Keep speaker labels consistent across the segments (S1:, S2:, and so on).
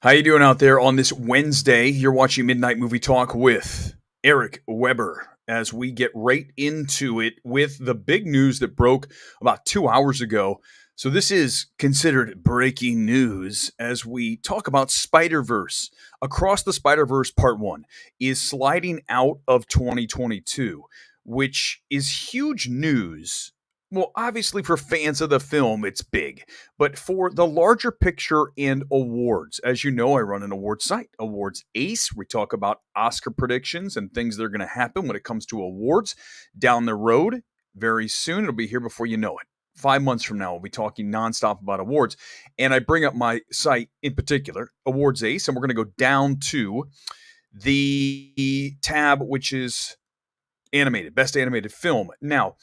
S1: How you doing out there on this Wednesday? You're watching Midnight Movie Talk with Eric Weber as we get right into it with the big news that broke about 2 hours ago. So this is considered breaking news as we talk about Spider-Verse. Across the Spider-Verse Part 1 is sliding out of 2022, which is huge news. Well, obviously for fans of the film, it's big. But for the larger picture and awards, as you know, I run an award site, Awards Ace. We talk about Oscar predictions and things that are going to happen when it comes to awards down the road. Very soon, it'll be here before you know it. 5 months from now, we'll be talking nonstop about awards. And I bring up my site in particular, Awards Ace, and we're going to go down to the tab, which is animated, best animated film. Now,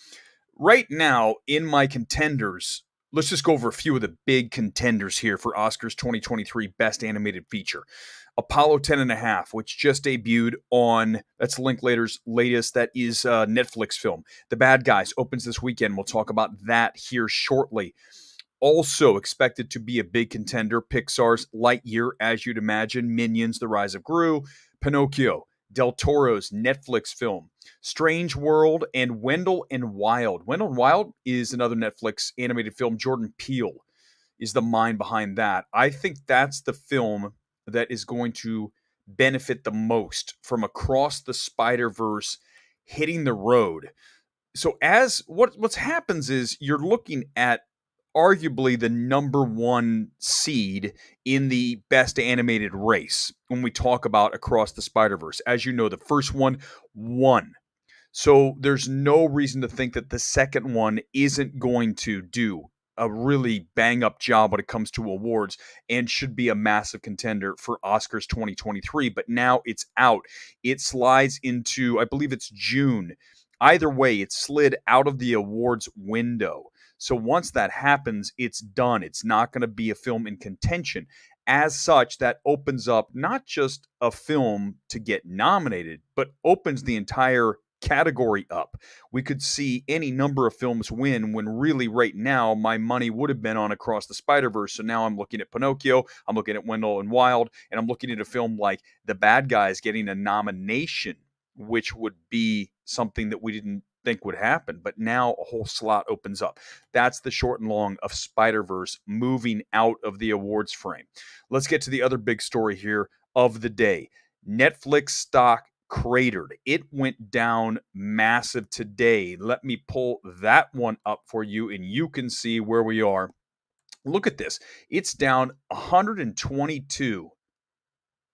S1: right now, in my contenders, let's just go over a few of the big contenders here for Oscars 2023 Best Animated Feature. Apollo 10 and a half, which just debuted on, that's Linklater's latest, that is a Netflix film. The Bad Guys opens this weekend. We'll talk about that here shortly. Also expected to be a big contender, Pixar's Lightyear, as you'd imagine, Minions, The Rise of Gru, Pinocchio, Del Toro's Netflix film, Strange World, and Wendell and Wild. Wendell and Wild is another Netflix animated film. Jordan Peele is the mind behind that. I think that's the film that is going to benefit the most from Across the Spider-Verse hitting the road. So as what's happens is you're looking at arguably the number one seed in the best animated race when we talk about Across the Spider-Verse. As you know, the first one won. So there's no reason to think that the second one isn't going to do a really bang up job when it comes to awards and should be a massive contender for Oscars 2023. But now it's out. It slides into, I believe it's June. Either way, it slid out of the awards window. So once that happens, it's done. It's not going to be a film in contention. As such, that opens up not just a film to get nominated, but opens the entire category up. We could see any number of films win when really right now my money would have been on Across the Spider-Verse. So now I'm looking at Pinocchio, I'm looking at Wendell and Wild, and I'm looking at a film like The Bad Guys getting a nomination, which would be something that we didn't think would happen. But now a whole slot opens up. That's the short and long of Spider-Verse moving out of the awards frame. Let's get to the other big story here of the day. Netflix stock cratered. It went down massive today. Let me pull that one up for you and you can see where we are. Look at this. It's down 122,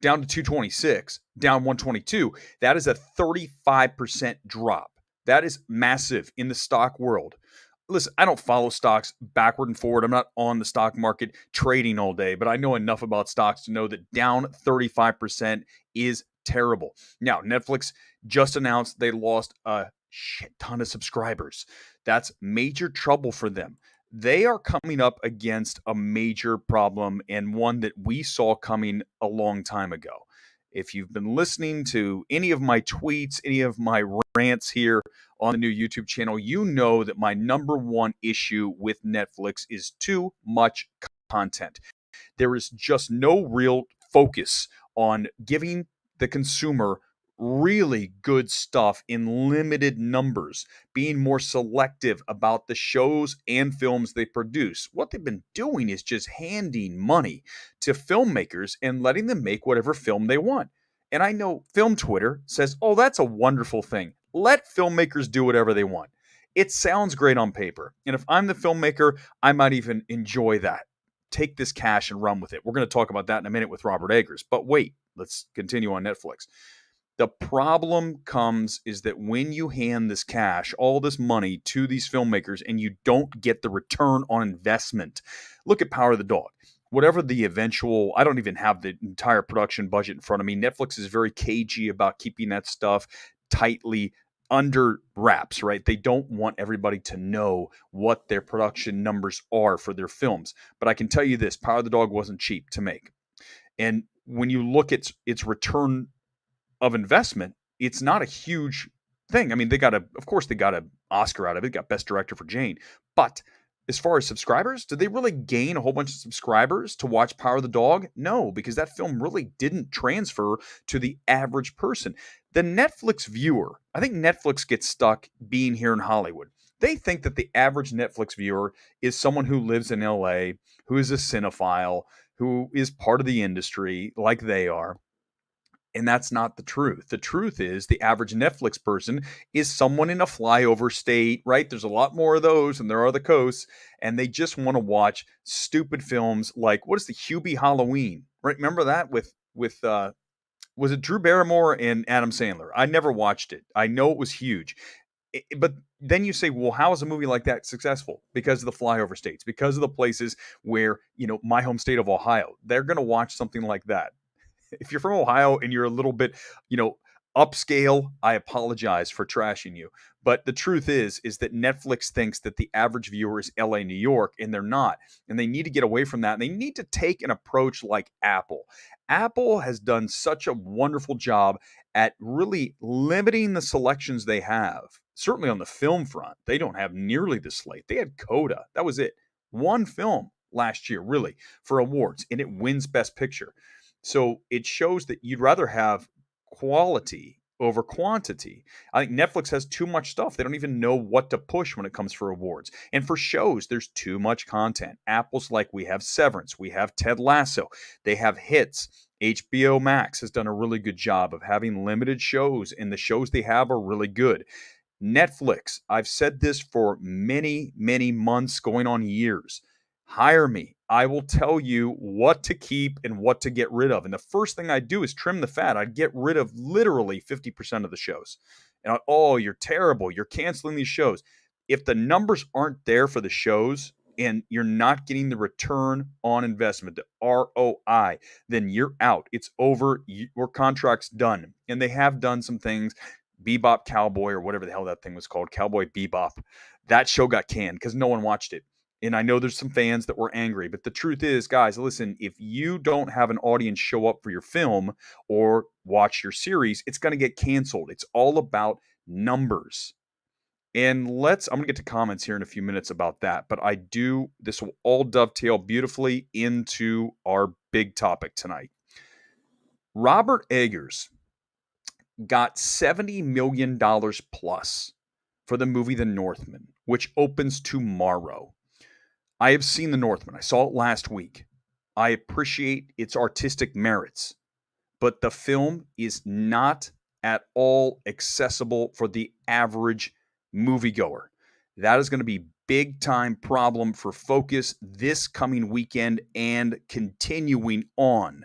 S1: down to 226, down 122. That is a 35% drop. That is massive in the stock world. Listen, I don't follow stocks backward and forward. I'm not on the stock market trading all day, but I know enough about stocks to know that down 35% is terrible. Now, Netflix just announced they lost a shit ton of subscribers. That's major trouble for them. They are coming up against a major problem and one that we saw coming a long time ago. If you've been listening to any of my tweets, any of my rants here on the new YouTube channel, you know that my number one issue with Netflix is too much content. There is just no real focus on giving the consumer really good stuff in limited numbers, being more selective about the shows and films they produce. What they've been doing is just handing money to filmmakers and letting them make whatever film they want. And I know film Twitter says, oh, that's a wonderful thing. Let filmmakers do whatever they want. It sounds great on paper. And if I'm the filmmaker, I might even enjoy that. Take this cash and run with it. We're going to talk about that in a minute with Robert Eggers. But wait, let's continue on Netflix. The problem comes is that when you hand this cash, all this money to these filmmakers and you don't get the return on investment. Look at Power of the Dog. Whatever the eventual, I don't even have the entire production budget in front of me. Netflix is very cagey about keeping that stuff tightly under wraps, right? They don't want everybody to know what their production numbers are for their films. But I can tell you this, Power of the Dog wasn't cheap to make. And when you look at its return of investment, it's not a huge thing. I mean, of course they got an Oscar out of it, got Best Director for Jane, but As far as subscribers, did they really gain a whole bunch of subscribers to watch Power of the Dog? No, because that film really didn't transfer to the average person. The Netflix viewer, I think Netflix gets stuck being here in Hollywood. They think that the average Netflix viewer is someone who lives in LA, who is a cinephile, who is part of the industry like they are. And that's not the truth. The truth is the average Netflix person is someone in a flyover state, right? There's a lot more of those and there are the coasts, and they just want to watch stupid films like what is the Hubie Halloween? Right? Remember that with was it Drew Barrymore and Adam Sandler? I never watched it. I know it was huge. But then you say, well, how is a movie like that successful? Because of the flyover states, because of the places where, my home state of Ohio, they're going to watch something like that. If you're from Ohio and you're a little bit, upscale, I apologize for trashing you. But the truth is that Netflix thinks that the average viewer is LA, New York, and they're not. And they need to get away from that. And they need to take an approach like Apple. Apple has done such a wonderful job at really limiting the selections they have. Certainly on the film front, they don't have nearly the slate. They had Coda. That was it. One film last year, really, for awards, and it wins Best Picture. So it shows that you'd rather have quality over quantity. I think Netflix has too much stuff. They don't even know what to push when it comes for awards. And for shows, there's too much content. Apple's like, we have Severance, we have Ted Lasso, they have hits. HBO Max has done a really good job of having limited shows, and the shows they have are really good. Netflix, I've said this for many, many months, going on years. Hire me. I will tell you what to keep and what to get rid of. And the first thing I do is trim the fat. I'd get rid of literally 50% of the shows. And oh, you're terrible. You're canceling these shows. If the numbers aren't there for the shows and you're not getting the return on investment, the ROI, then you're out. It's over. Your contract's done. And they have done some things. Bebop Cowboy, or whatever the hell that thing was called, Cowboy Bebop. That show got canned because no one watched it. And I know there's some fans that were angry, but the truth is, guys, listen, if you don't have an audience show up for your film or watch your series, it's going to get canceled. It's all about numbers. And I'm going to get to comments here in a few minutes about that, but this will all dovetail beautifully into our big topic tonight. Robert Eggers got $70 million plus for the movie The Northman, which opens tomorrow. I have seen The Northman. I saw it last week. I appreciate its artistic merits, but the film is not at all accessible for the average moviegoer. That is going to be big time problem for Focus this coming weekend and continuing on.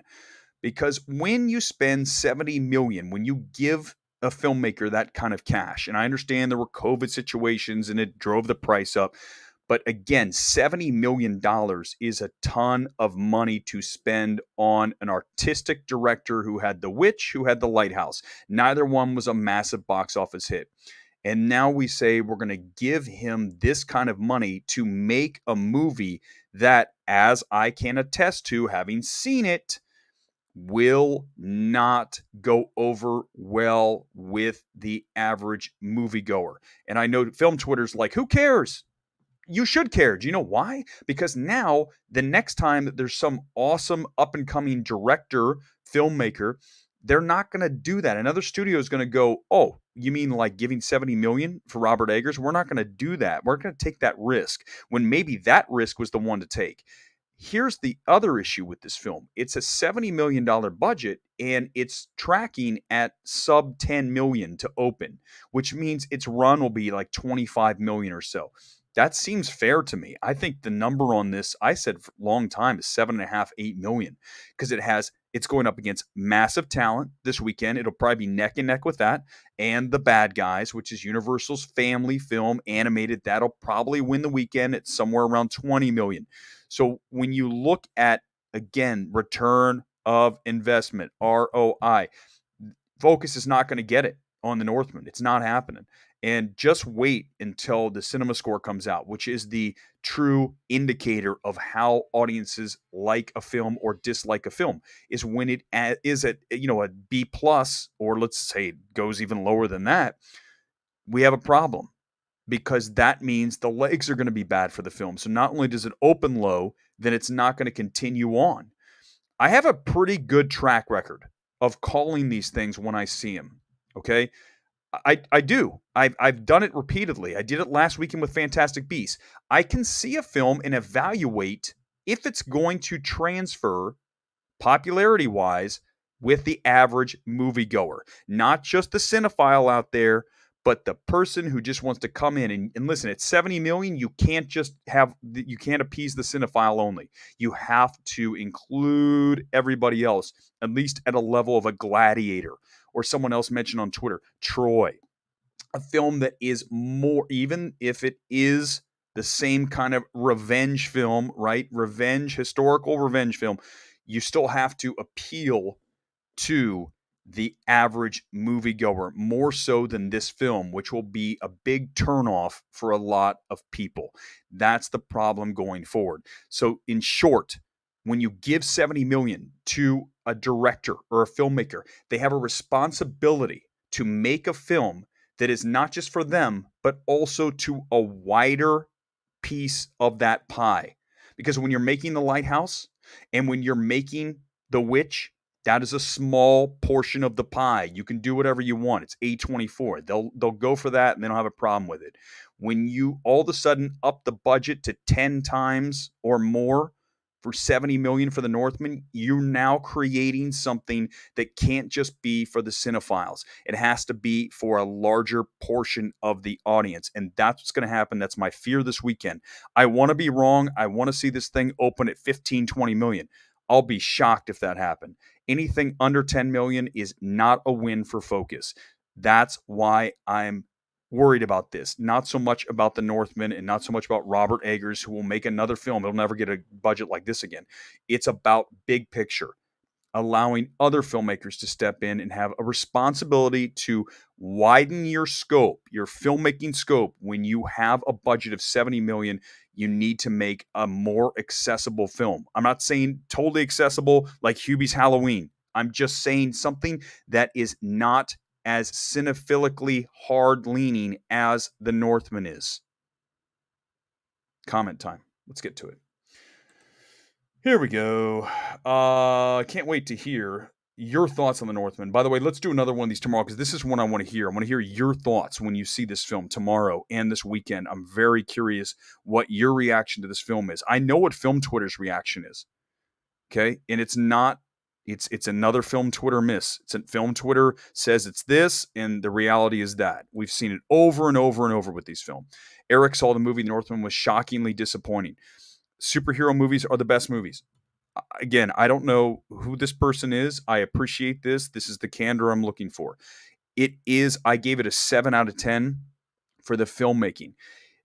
S1: Because when you spend 70 million, when you give a filmmaker that kind of cash, and I understand there were COVID situations and it drove the price up, but again, $70 million is a ton of money to spend on an artistic director who had The Witch, who had The Lighthouse. Neither one was a massive box office hit. And now we say we're going to give him this kind of money to make a movie that, as I can attest to, having seen it, will not go over well with the average moviegoer. And I know film Twitter's like, who cares? You should care. Do you know why? Because now the next time that there's some awesome up and coming director, filmmaker, they're not going to do that. Another studio is going to go, oh, you mean like giving 70 million for Robert Eggers? We're not going to do that. We're going to take that risk when maybe that risk was the one to take. Here's the other issue with this film. It's a $70 million budget and it's tracking at sub 10 million to open, which means its run will be like 25 million or so. That seems fair to me. I think the number on this, I said for a long time, is 7.5, 8 million, because it's going up against massive talent this weekend. It'll probably be neck and neck with that. And The Bad Guys, which is Universal's family film, animated. That'll probably win the weekend at somewhere around 20 million. So when you look at, again, return of investment, ROI, Focus is not going to get it on The Northman. It's not happening. And just wait until the cinema score comes out, which is the true indicator of how audiences like a film or dislike a film, is when it is at, a B plus, or let's say it goes even lower than that. We have a problem. because that means the legs are going to be bad for the film. So not only does it open low, then it's not going to continue on. I have a pretty good track record of calling these things when I see them. Okay. I do. I've done it repeatedly. I did it last weekend with Fantastic Beasts. I can see a film and evaluate if it's going to transfer popularity wise with the average moviegoer, not just the cinephile out there, but the person who just wants to come in and listen. At 70 million, you can't just you can't appease the cinephile only. You have to include everybody else, at least at a level of a Gladiator, or someone else mentioned on Twitter, Troy, a film that is more, even if it is the same kind of revenge film, right? Historical revenge film, you still have to appeal to the average moviegoer more so than this film, which will be a big turnoff for a lot of people. That's the problem going forward. So, in short, when you give 70 million to a director or a filmmaker, they have a responsibility to make a film that is not just for them, but also to a wider piece of that pie. Because when you're making The Lighthouse and when you're making The Witch, that is a small portion of the pie. You can do whatever you want. It's A24. They'll go for that and they don't have a problem with it. When you all of a sudden up the budget to 10 times or more for 70 million for the Northmen, you're now creating something that can't just be for the cinephiles. It has to be for a larger portion of the audience. And that's what's going to happen. That's my fear this weekend. I want to be wrong. I want to see this thing open at 15, 20 million. I'll be shocked if that happened. Anything under 10 million is not a win for Focus. That's why I'm worried about this. Not so much about the Northmen and not so much about Robert Eggers, who will make another film. He'll never get a budget like this again. It's about big picture, allowing other filmmakers to step in and have a responsibility to widen your scope, your filmmaking scope. When you have a budget of 70 million, you need to make a more accessible film. I'm not saying totally accessible like Hubie's Halloween. I'm just saying something that is not as cinephilically hard-leaning as The Northman is. Comment time. Let's get to it. Here we go. Can't wait to hear your thoughts on The Northman. By the way, let's do another one of these tomorrow because this is one I want to hear. I want to hear your thoughts when you see this film tomorrow and this weekend. I'm very curious what your reaction to this film is. I know what Film Twitter's reaction is. Okay? And it's not, it's another Film Twitter miss. Film Twitter says it's this, and the reality is that. We've seen it over and over and over with these films. Eric saw the movie The Northman was shockingly disappointing. Superhero movies are the best movies. Again, I don't know who this person is. I appreciate this. This is the candor I'm looking for. I gave it a 7 out of 10 for the filmmaking.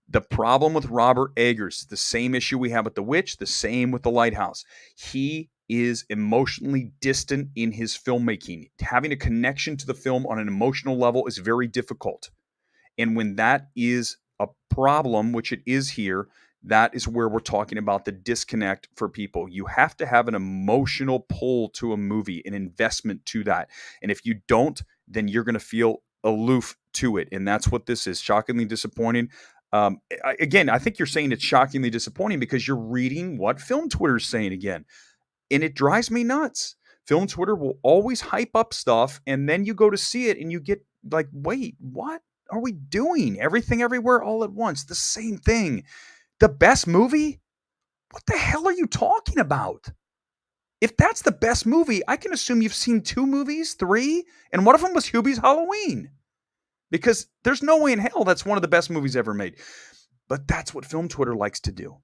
S1: The problem with Robert Eggers, the same issue we have with The Witch, the same with The Lighthouse. He is emotionally distant in his filmmaking. Having a connection to the film on an emotional level is very difficult. And when that is a problem, which it is here, that is where we're talking about the disconnect for people. You have to have an emotional pull to a movie, an investment to that. And if you don't, then you're going to feel aloof to it. And that's what this is. Shockingly disappointing. I think you're saying it's shockingly disappointing because you're reading what Film Twitter is saying again. And it drives me nuts. Film Twitter will always hype up stuff, and then you go to see it and you get like, wait, what are we doing? Everything Everywhere All at Once, the same thing. The best movie? What the hell are you talking about? If that's the best movie, I can assume you've seen 2 movies, 3, and one of them was Hubie's Halloween. Because there's no way in hell that's one of the best movies ever made. But that's what Film Twitter likes to do.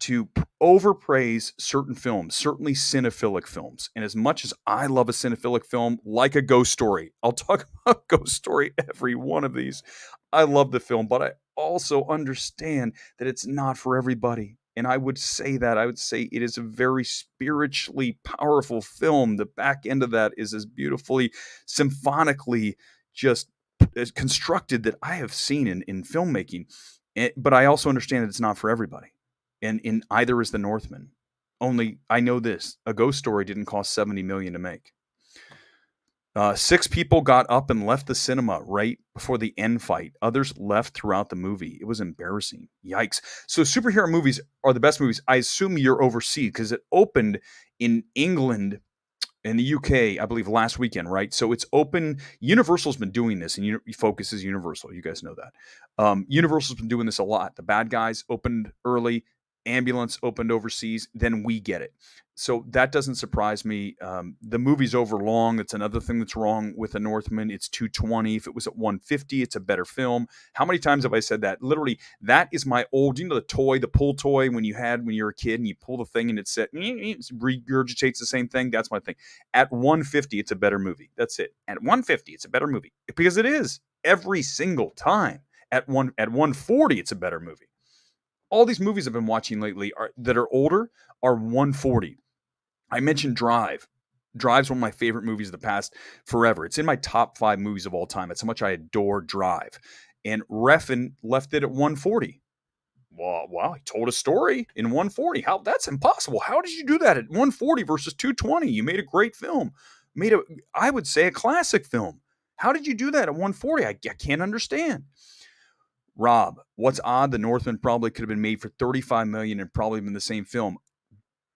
S1: To overpraise certain films, certainly cinephilic films. And as much as I love a cinephilic film, like a Ghost Story, I'll talk about Ghost Story every one of these. I love the film, but I also understand that it's not for everybody. And I would say it is a very spiritually powerful film. The back end of that is as beautifully, symphonically just as constructed that I have seen in filmmaking. But I also understand that it's not for everybody. And in either is The Northman. Only I know this: A Ghost Story didn't cost $70 million to make. Six people got up and left the cinema right before the end fight. Others left throughout the movie. It was embarrassing. Yikes. So, superhero movies are the best movies. I assume you're overseas because it opened in England in the UK, I believe, last weekend, right? So it's open. Universal's been doing this, and Focus is Universal. You guys know that. Universal's been doing this a lot. The Bad Guys opened early, Ambulance opened overseas, then we get it. So that doesn't surprise me. The movie's over long. It's another thing that's wrong with The Northman. It's 220. If it was at 150, it's a better film. How many times have I said that? Literally, that is my old, the pull toy when you were a kid and you pull the thing and it said, it regurgitates the same thing. That's my thing. At 150, it's a better movie. That's it. At 150, it's a better movie because it is every single time. At 140, it's a better movie. All these movies I've been watching lately that are older are 140. I mentioned Drive. Drive's one of my favorite movies of the past forever. It's in my top 5 movies of all time. That's how much I adore Drive. And Refn left it at 140. Wow, he told a story in 140. That's impossible. How did you do that at 140 versus 220? You made a great film. I would say, a classic film. How did you do that at 140? I can't understand. Rob, what's odd? The Northman probably could have been made for $35 million and probably been the same film.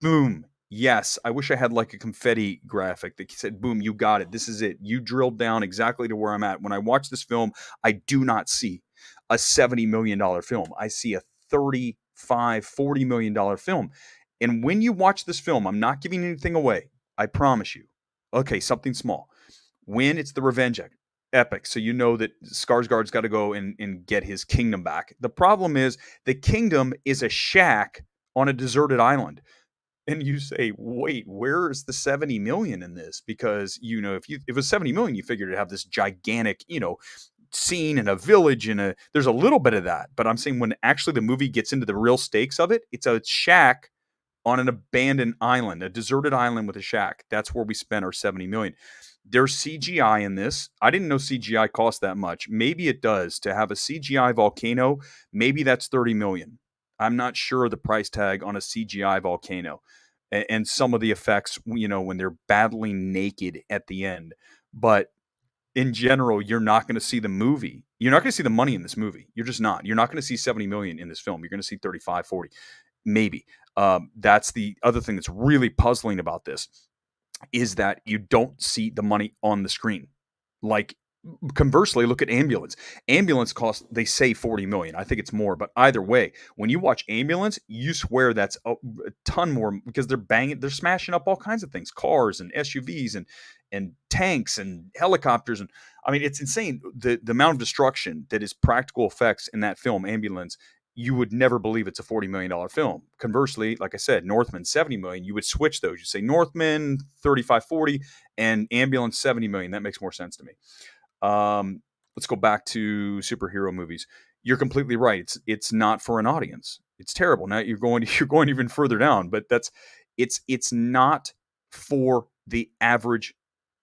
S1: Boom. Yes. I wish I had like a confetti graphic that said, boom, you got it. This is it. You drilled down exactly to where I'm at. When I watch this film, I do not see a $70 million film. I see a $35, $40 million film. And when you watch this film, I'm not giving anything away. I promise you. Okay, something small. When it's the revenge epic, so you know that Skarsgård's got to go and get his kingdom back. The problem is the kingdom is a shack on a deserted island. And you say, wait, where's the 70 million in this? Because, if it was 70 million, you figured it'd have this gigantic, scene in a village there's a little bit of that. But I'm saying when actually the movie gets into the real stakes of it, it's a shack on an abandoned island, a deserted island with a shack. That's where we spent our 70 million. There's CGI in this. I didn't know CGI cost that much. Maybe it does. To have a CGI volcano, maybe that's 30 million. I'm not sure the price tag on a CGI volcano and some of the effects, when they're battling naked at the end. But in general, you're not going to see the movie. You're not going to see the money in this movie. You're just not. You're not going to see 70 million in this film. You're going to see 35, 40, maybe. That's the other thing that's really puzzling about this, is that you don't see the money on the screen. Like, conversely, look at Ambulance. Ambulance costs, they say 40 million. I think it's more, but either way, when you watch Ambulance, you swear that's a ton more because they're smashing up all kinds of things, cars and SUVs and tanks and helicopters. And I mean, it's insane. The amount of destruction that is practical effects in that film, Ambulance, you would never believe it's a $40 million film. Conversely, like I said, Northman, 70 million, you would switch those. You say Northman, 35, 40, and Ambulance, 70 million. That makes more sense to me. Let's go back to superhero movies. You're completely right. It's not for an audience. It's terrible. Now you're going even further down, but it's not for the average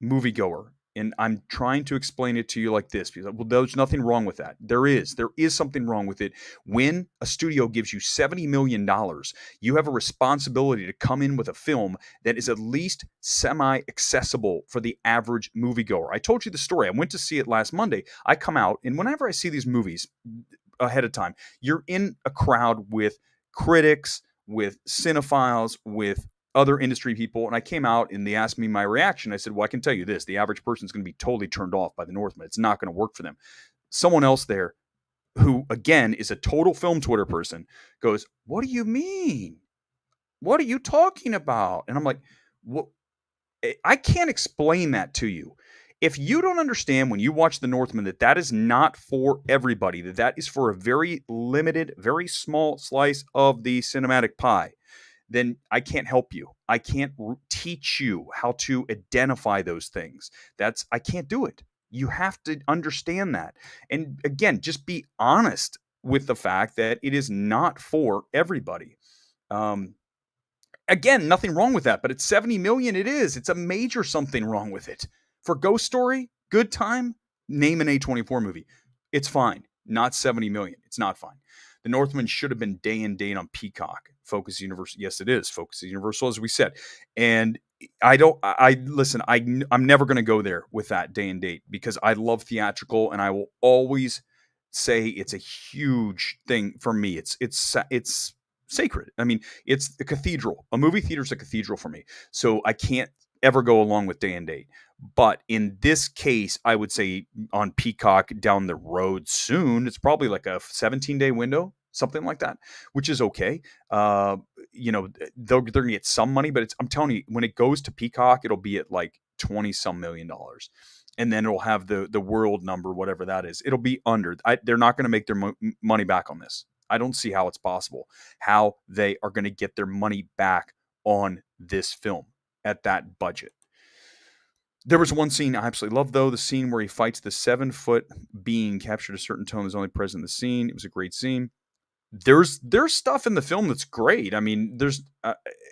S1: moviegoer. And I'm trying to explain it to you like this, because, well, there's nothing wrong with that. There is something wrong with it. When a studio gives you $70 million, you have a responsibility to come in with a film that is at least semi-accessible for the average moviegoer. I told you the story. I went to see it last Monday. I come out, and whenever I see these movies ahead of time, you're in a crowd with critics, with cinephiles, with other industry people, and I came out and they asked me my reaction. I said, well, I can tell you this, the average person is going to be totally turned off by the Northman. It's not going to work for them. Someone else there, who again is a total film Twitter person, goes, what do you mean? What are you talking about? And I'm like, what? I can't explain that to you. If you don't understand when you watch The Northman that is not for everybody, that is for a very limited, very small slice of the cinematic pie, then I can't help you. I can't teach you how to identify those things. I can't do it. You have to understand that. And again, just be honest with the fact that it is not for everybody. Again, nothing wrong with that, but it's 70 million. It is. It's a major something wrong with it. For Ghost Story, Good Time, name an A24 movie. It's fine. Not 70 million. It's not fine. The Northman should have been day and date on Peacock. Focus Universal. Yes, it is. Focus Universal, as we said. And I don't. I listen. I'm never going to go there with that day and date because I love theatrical, and I will always say it's a huge thing for me. It's sacred. I mean, it's a cathedral. A movie theater is a cathedral for me. So I can't ever go along with day and date. But in this case, I would say on Peacock down the road soon, it's probably like a 17-day window, something like that, which is okay. Uh, they're gonna get some money, but I'm telling you, when it goes to Peacock, it'll be at like 20 some $1 million, and then it'll have the world number, whatever that is. It'll be under. They're not going to make their money back on this. I don't see how it's possible how they are going to get their money back on this film at that budget. There was one scene I absolutely loved, though, the scene where he fights the 7-foot being, captured a certain tone that's only present in the scene. It was a great scene. There's stuff in the film that's great. I mean, there's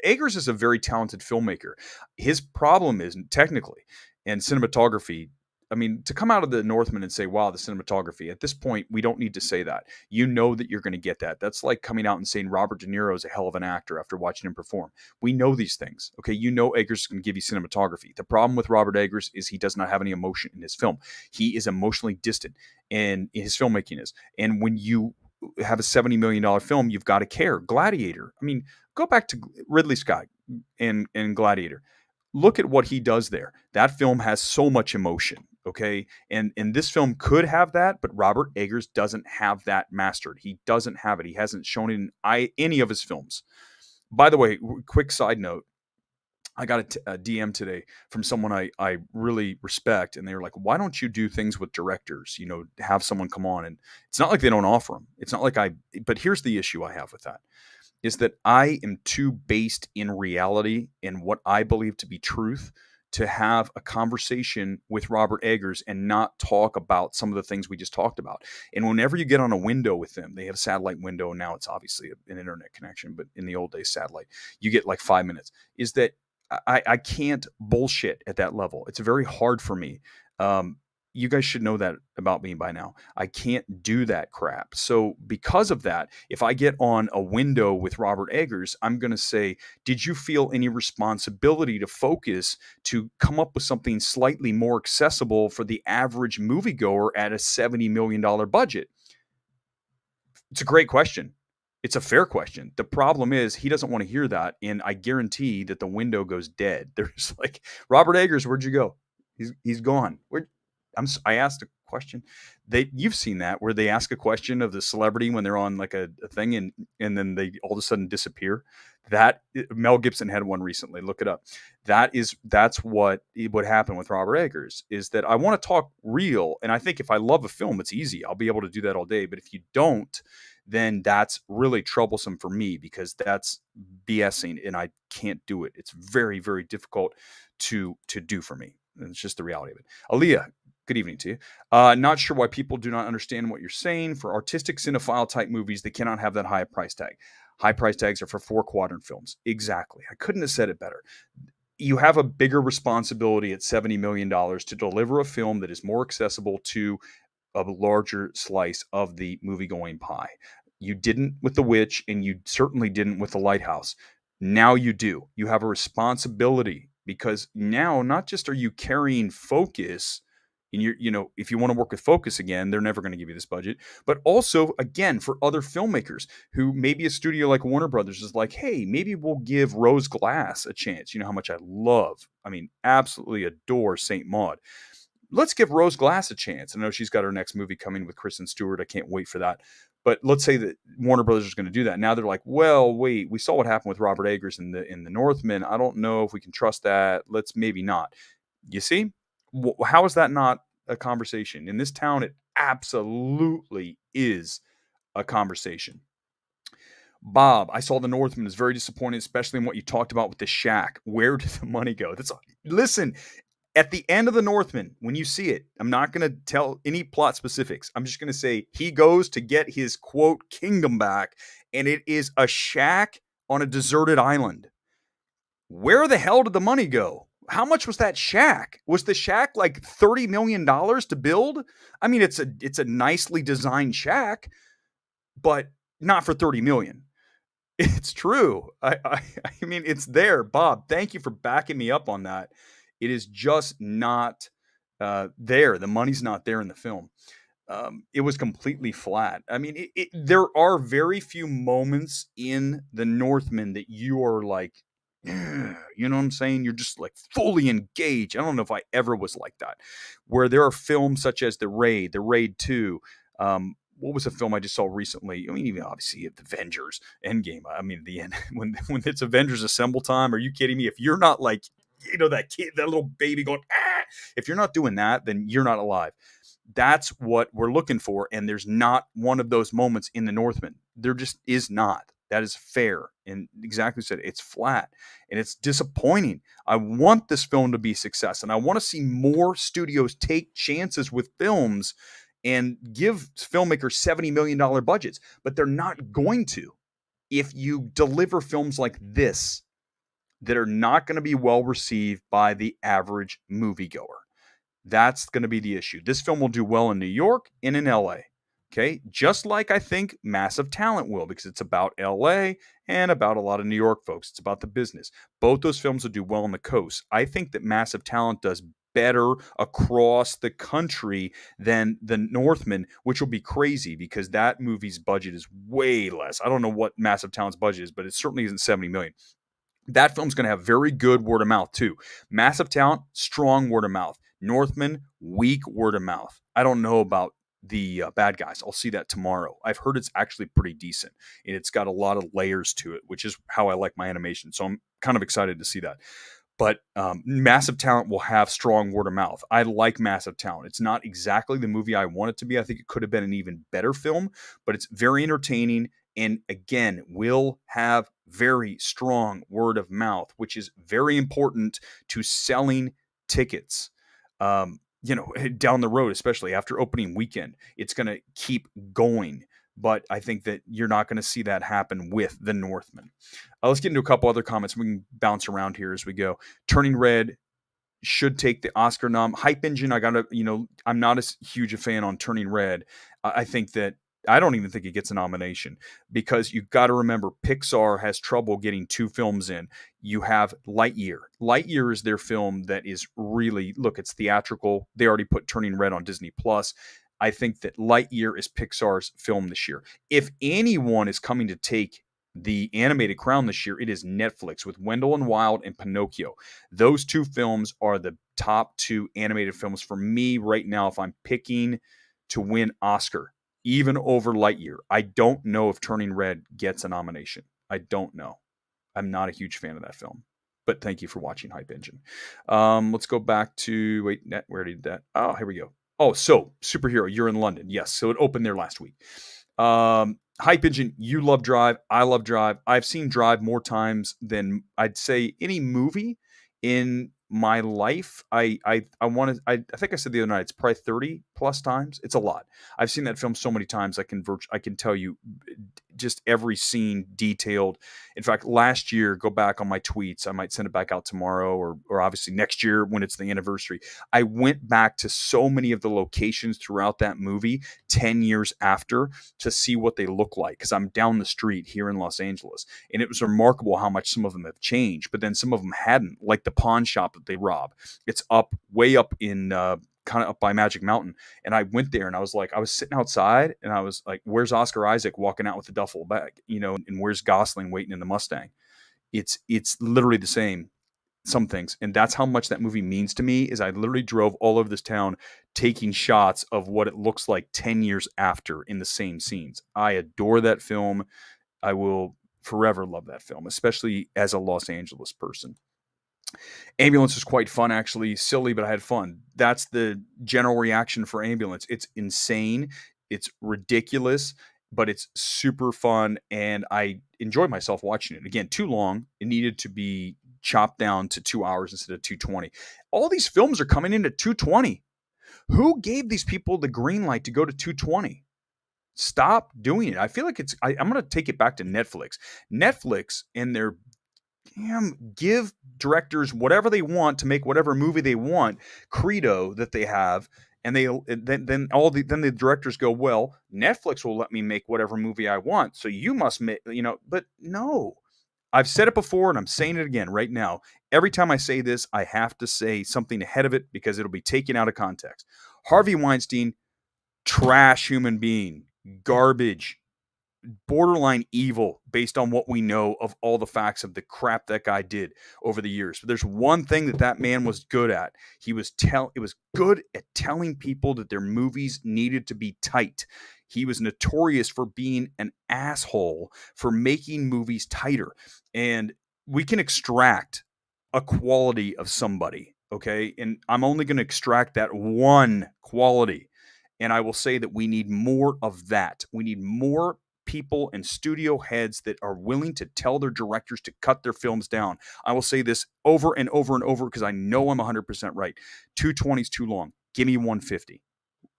S1: Eggers is a very talented filmmaker. His problem is technically and cinematography. I mean, to come out of the Northman and say, "Wow, the cinematography." At this point, we don't need to say that. You know that you're going to get that. That's like coming out and saying Robert De Niro is a hell of an actor after watching him perform. We know these things. Okay, you know Eggers is going to give you cinematography. The problem with Robert Eggers is he does not have any emotion in his film. He is emotionally distant, and his filmmaking is. And when you have a $70 million film, you've got to care. Gladiator. I mean, go back to Ridley Scott and Gladiator. Look at what he does there. That film has so much emotion. Okay. And this film could have that, but Robert Eggers doesn't have that mastered. He doesn't have it. He hasn't shown it in any of his films. By the way, quick side note. I got a DM today from someone I really respect, and they were like, "Why don't you do things with directors? You know, have someone come on." And it's not like they don't offer them. It's not like but here's the issue I have with that is that I am too based in reality and what I believe to be truth to have a conversation with Robert Eggers and not talk about some of the things we just talked about. And whenever you get on a window with them, they have a satellite window. Now it's obviously an internet connection, but in the old days, satellite, you get like 5 minutes. Is that I can't bullshit at that level. It's very hard for me. You guys should know that about me by now. I can't do that crap. So because of that, if I get on a window with Robert Eggers, I'm going to say, did you feel any responsibility to focus to come up with something slightly more accessible for the average moviegoer at a $70 million budget? It's a great question. It's a fair question. The problem is he doesn't want to hear that, and I guarantee that the window goes dead. There's like, Robert Eggers, where'd you go? He's gone. I asked a question. You've seen that where they ask a question of the celebrity when they're on like a thing, and then they all of a sudden disappear. That Mel Gibson had one recently. Look it up. That's what happened with Robert Eggers. Is that I want to talk real, and I think if I love a film, it's easy. I'll be able to do that all day. But if you don't, then that's really troublesome for me because that's BSing and I can't do it. It's very, very difficult to do for me. And it's just the reality of it. Aaliyah, good evening to you. Not sure why people do not understand what you're saying. For artistic cinephile type movies, they cannot have that high price tag. High price tags are for 4-quadrant films. Exactly. I couldn't have said it better. You have a bigger responsibility at $70 million to deliver a film that is more accessible to a larger slice of the movie-going pie. You didn't with The Witch, and you certainly didn't with The Lighthouse. Now you do. You have a responsibility because now not just are you carrying Focus, and if you want to work with Focus again, they're never going to give you this budget, but also again for other filmmakers who maybe a studio like Warner Brothers is like, hey, maybe we'll give Rose Glass a chance. You know how much absolutely adore Saint Maud. Let's give Rose Glass a chance. I know she's got her next movie coming with Kristen Stewart. I can't wait for that. But let's say that Warner Brothers is going to do that. Now they're like, well, wait, we saw what happened with Robert Eggers in the Northmen. I don't know if we can trust that. Let's maybe not. You see? How is that not a conversation? In this town, it absolutely is a conversation. Bob, I saw the Northman is very disappointed, especially in what you talked about with the shack. Where did the money go? Listen. At the end of the Northman, when you see it, I'm not going to tell any plot specifics. I'm just going to say he goes to get his, quote, kingdom back, and it is a shack on a deserted island. Where the hell did the money go? How much was that shack? Was the shack like $30 million to build? I mean, it's a nicely designed shack, but not for $30 million. It's true. I mean, it's there, Bob. Thank you for backing me up on that. It is just not there. The money's not there in the film. It was completely flat. I mean, there are very few moments in the Northman that you are like, "Yeah," you know what I'm saying? You're just like fully engaged. I don't know if I ever was like that. Where there are films such as The Raid 2. What was a film I just saw recently? I mean, even obviously the Avengers Endgame. I mean, the end when it's Avengers Assemble time. Are you kidding me? If you're not like, that kid, that little baby going, ah, if you're not doing that, then you're not alive. That's what we're looking for. And there's not one of those moments in the Northman. There just is not. That is fair. And exactly said, it's flat and it's disappointing. I want this film to be a success, and I want to see more studios take chances with films and give filmmakers $70 million budgets, but they're not going to. If you deliver films like this that are not going to be well received by the average moviegoer, that's going to be the issue. This film will do well in New York and in LA. Okay. Just like I think Massive Talent will, because it's about LA and about a lot of New York folks. It's about the business. Both those films will do well on the coast. I think that Massive Talent does better across the country than the Northman, which will be crazy because that movie's budget is way less. I don't know what Massive Talent's budget is, but it certainly isn't 70 million. That film's going to have very good word of mouth too. Massive Talent, strong word of mouth. Northman, weak word of mouth. I don't know about the bad guys. I'll see that tomorrow. I've heard it's actually pretty decent, and it's got a lot of layers to it, which is how I like my animation. So I'm kind of excited to see that. But Massive Talent will have strong word of mouth. I like Massive Talent. It's not exactly the movie I want it to be. I think it could have been an even better film, but it's very entertaining. And again, will have very strong word of mouth, which is very important to selling tickets. Down the road, especially after opening weekend, it's going to keep going. But I think that you're not going to see that happen with the Northman. Let's get into a couple other comments. We can bounce around here as we go. Turning Red should take the Oscar nom. Hype Engine, I'm not as huge a fan on Turning Red. I think that I don't even think it gets a nomination because you've got to remember Pixar has trouble getting two films in. You have Lightyear. Lightyear is their film that is really, look, it's theatrical. They already put Turning Red on Disney Plus. I think that Lightyear is Pixar's film this year. If anyone is coming to take the animated crown this year, it is Netflix with Wendell and Wild and Pinocchio. Those two films are the top two animated films for me right now if I'm picking to win Oscar, even over Lightyear. I don't know if Turning Red gets a nomination. I don't know. I'm not a huge fan of that film. But thank you for watching Hype Engine. Let's go back to, where did that? Oh, here we go. Oh, so Superhero, you're in London. Yes, so it opened there last week. Hype Engine, you love Drive. I love Drive. I've seen Drive more times than I'd say any movie in my life. I think I said the other night, it's probably 30 plus times. It's a lot. I've seen that film so many times. I can tell you just every scene detailed. In fact, last year, go back on my tweets. I might send it back out tomorrow or obviously next year when it's the anniversary. I went back to so many of the locations throughout that movie 10 years after to see what they look like, because I'm down the street here in Los Angeles. And it was remarkable how much some of them have changed, but then some of them hadn't, like the pawn shop that they rob. It's way up in kind of up by Magic Mountain. And I went there and I was sitting outside and I was like, where's Oscar Isaac walking out with the duffel bag, and where's Gosling waiting in the Mustang? It's literally the same, some things. And that's how much that movie means to me, is I literally drove all over this town taking shots of what it looks like 10 years after in the same scenes. I adore that film. I will forever love that film, especially as a Los Angeles person. Ambulance was quite fun, actually. Silly, but I had fun. That's the general reaction for Ambulance. It's insane. It's ridiculous, but it's super fun, and I enjoyed myself watching it. Again, too long. It needed to be chopped down to 2 hours instead of 220. All these films are coming in at 220. Who gave these people the green light to go to 220? Stop doing it. I feel like I'm going to take it back to Netflix. Netflix and their give directors whatever they want to make whatever movie they want credo that they have And then the directors go, well, Netflix will let me make whatever movie I want, so you must make, but no. I've said it before and I'm saying it again right now. Every time I say this, I have to say something ahead of it because it'll be taken out of context. Harvey Weinstein, trash human being, garbage, borderline evil based on what we know of all the facts of the crap that guy did over the years. But there's one thing that man was good at. It was good at telling people that their movies needed to be tight. He was notorious for being an asshole for making movies tighter. And we can extract a quality of somebody, okay? And I'm only going to extract that one quality. And I will say that we need more of that. We need more people and studio heads that are willing to tell their directors to cut their films down. I will say this over and over and over because I know I'm 100% right. 220 is too long. Give me 150.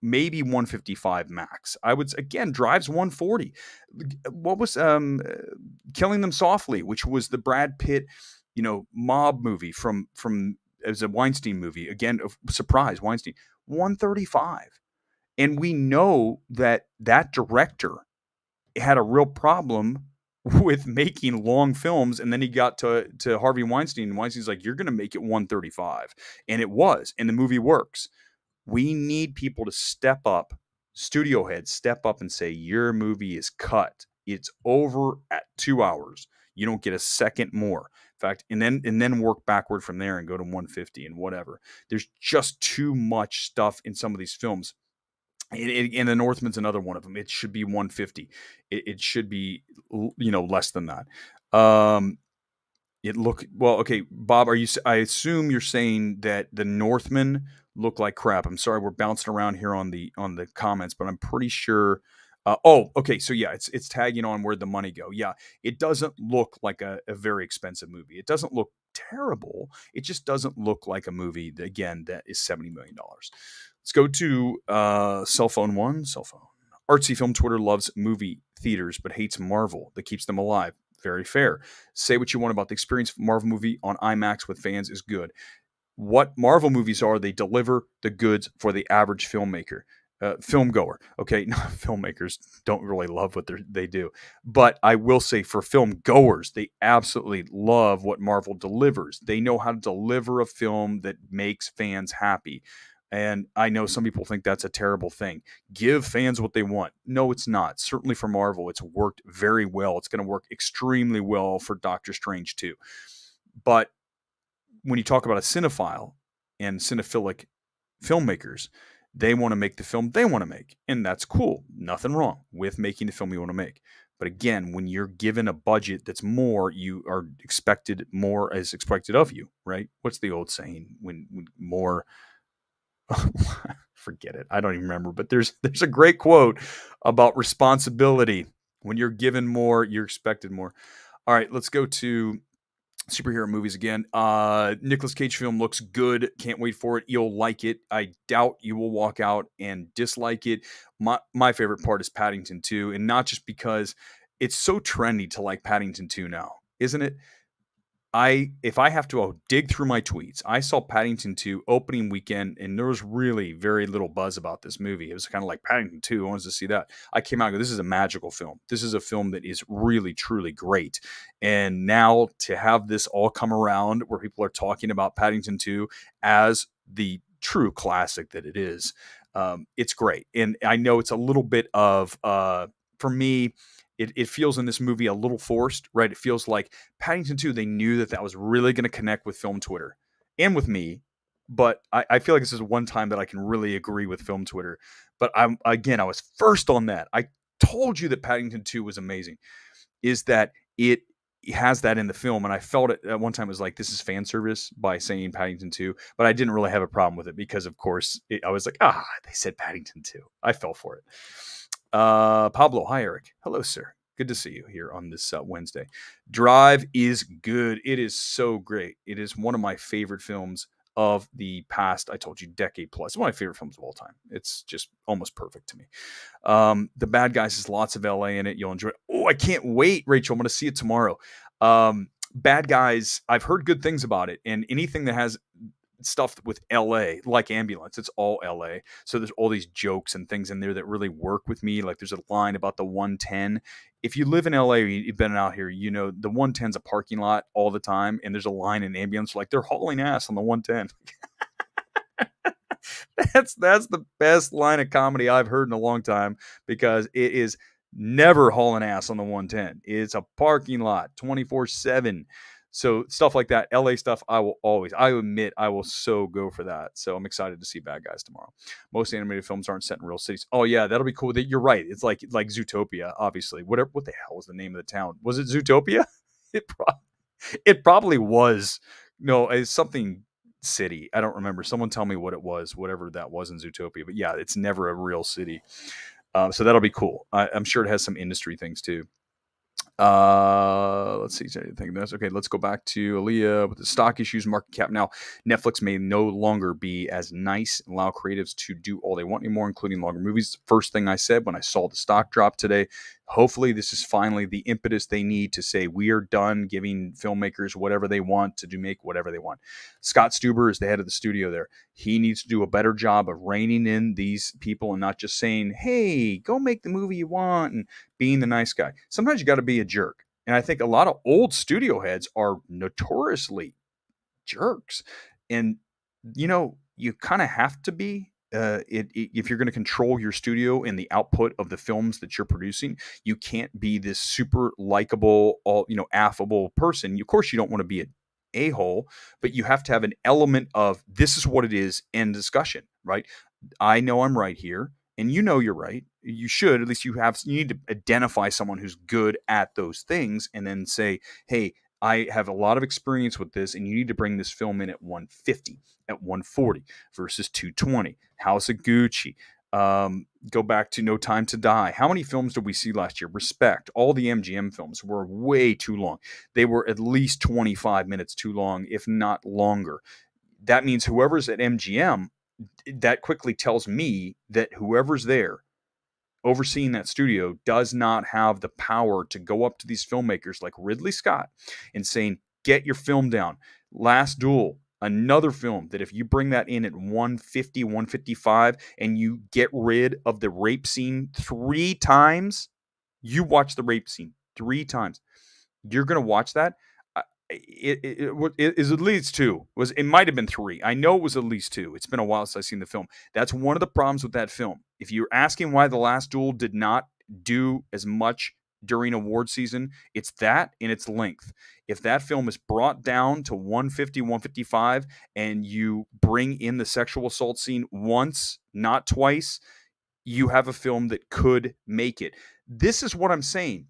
S1: Maybe 155 max. I would, again, Drive's 140. What was Killing Them Softly, which was the Brad Pitt, mob movie from as a Weinstein movie. Again, surprise, Weinstein, 135. And we know that director had a real problem with making long films. And then he got to Harvey Weinstein, and Weinstein's like, you're going to make it 135. And it was, and the movie works. We need people to step up, studio heads step up and say, your movie is cut. It's over at 2 hours. You don't get a second more. In fact, and then work backward from there and go to 150 and whatever. There's just too much stuff in some of these films. And the Northman's another one of them. It should be 150. It should be, less than that. Okay, Bob. I assume you're saying that the Northmen look like crap. I'm sorry, we're bouncing around here on the comments, but I'm pretty sure. Okay. So yeah, it's tagging on Where'd the Money Go. Yeah, it doesn't look like a very expensive movie. It doesn't look terrible. It just doesn't look like a movie that is $70 million. Let's go to cell phone. Artsy Film Twitter loves movie theaters but hates Marvel that keeps them alive. Very fair. Say what you want about the experience of a Marvel movie on IMAX with fans is good. What Marvel movies are, they deliver the goods for the average film goer. Okay, no, filmmakers don't really love what they do. But I will say for film goers, they absolutely love what Marvel delivers. They know how to deliver a film that makes fans happy. And I know some people think that's a terrible thing. Give fans what they want. No, it's not. Certainly for Marvel, it's worked very well. It's going to work extremely well for Doctor Strange too. But when you talk about a cinephile and cinephilic filmmakers, they want to make the film they want to make. And that's cool. Nothing wrong with making the film you want to make. But again, when you're given a budget that's more, you are expected more as expected of you, right? What's the old saying? When more... Forget it. I don't even remember, but there's a great quote about responsibility. When you're given more, you're expected more. All right, let's go to superhero movies again. Nicolas Cage film looks good. Can't wait for it. You'll like it. I doubt you will walk out and dislike it. My favorite part is Paddington 2, and not just because it's so trendy to like Paddington 2 now, isn't it? If I have to dig through my tweets, I saw Paddington 2 opening weekend, and there was really very little buzz about this movie. It was kind of like Paddington 2. I wanted to see that. I came out and go, this is a magical film. This is a film that is really, truly great. And now to have this all come around where people are talking about Paddington 2 as the true classic that it is, it's great. And I know it's a little bit of, for me, it feels in this movie a little forced, right? It feels like Paddington 2, they knew that was really going to connect with film Twitter and with me. But I feel like this is one time that I can really agree with film Twitter. But I was first on that. I told you that Paddington 2 was amazing, is that it has that in the film. And I felt it at one time, it was like, this is fan service by saying Paddington 2. But I didn't really have a problem with it because, of course, I was like, they said Paddington 2. I fell for it. Pablo, hi Eric. Hello, sir. Good to see you here on this Wednesday. Drive is good. It is so great. It is one of my favorite films of the past, I told you, decade plus. It's one of my favorite films of all time. It's just almost perfect to me. The Bad Guys has lots of LA in it. You'll enjoy it. Oh, I can't wait, Rachel. I'm going to see it tomorrow. Bad Guys, I've heard good things about it. And anything that has stuff with LA, like Ambulance. It's all LA. So there's all these jokes and things in there that really work with me. Like there's a line about the 110. If you live in LA, or you've been out here, you know the 110's a parking lot all the time, and there's a line in Ambulance like they're hauling ass on the 110. That's the best line of comedy I've heard in a long time, because it is never hauling ass on the 110. It's a parking lot 24/7. So stuff like that, LA stuff, I admit I will so go for that. So I'm excited to see Bad Guys tomorrow. Most animated films aren't set in real cities. Oh yeah, that'll be cool. You're right. It's like Zootopia, obviously. What the hell was the name of the town? Was it Zootopia? It, pro- it probably was. No, it's something city. I don't remember. Someone tell me what it was, whatever that was in Zootopia. But yeah, it's never a real city. So that'll be cool. I'm sure it has some industry things too. Let's see. Anything that's okay. Let's go back to Aaliyah with the stock issues, market cap. Now, Netflix may no longer be as nice and allow creatives to do all they want anymore, including longer movies. First thing I said when I saw the stock drop today. Hopefully, this is finally the impetus they need to say we are done giving filmmakers whatever they want to make whatever they want. Scott Stuber is the head of the studio there. He needs to do a better job of reining in these people and not just saying, "Hey, go make the movie you want," and being the nice guy. Sometimes you got to be a jerk. And I think a lot of old studio heads are notoriously jerks. And, you kind of have to be. If you're going to control your studio and the output of the films that you're producing, you can't be this super likable, affable person. Of course, you don't want to be an a-hole, but you have to have an element of this is what it is, end discussion, right? I know I'm right here, and you know you're right. You should, at least you need to identify someone who's good at those things and then say, hey, I have a lot of experience with this, and you need to bring this film in at 150, at 140 versus 220. House of Gucci. Go back to No Time to Die. How many films did we see last year? Respect. All the MGM films were way too long. They were at least 25 minutes too long, if not longer. That means whoever's at MGM, that quickly tells me that whoever's there overseeing that studio does not have the power to go up to these filmmakers like Ridley Scott and saying, get your film down. Last Duel, another film that if you bring that in at 150, 155, and you get rid of the rape scene 3 times, you watch the rape scene 3 times. You're going to watch that. It is at least 2. It might have been 3. I know it was at least 2. It's been a while since I've seen the film. That's one of the problems with that film. If you're asking why The Last Duel did not do as much during award season, it's that and its length. If that film is brought down to 150, 155, and you bring in the sexual assault scene once, not twice, you have a film that could make it. This is what I'm saying.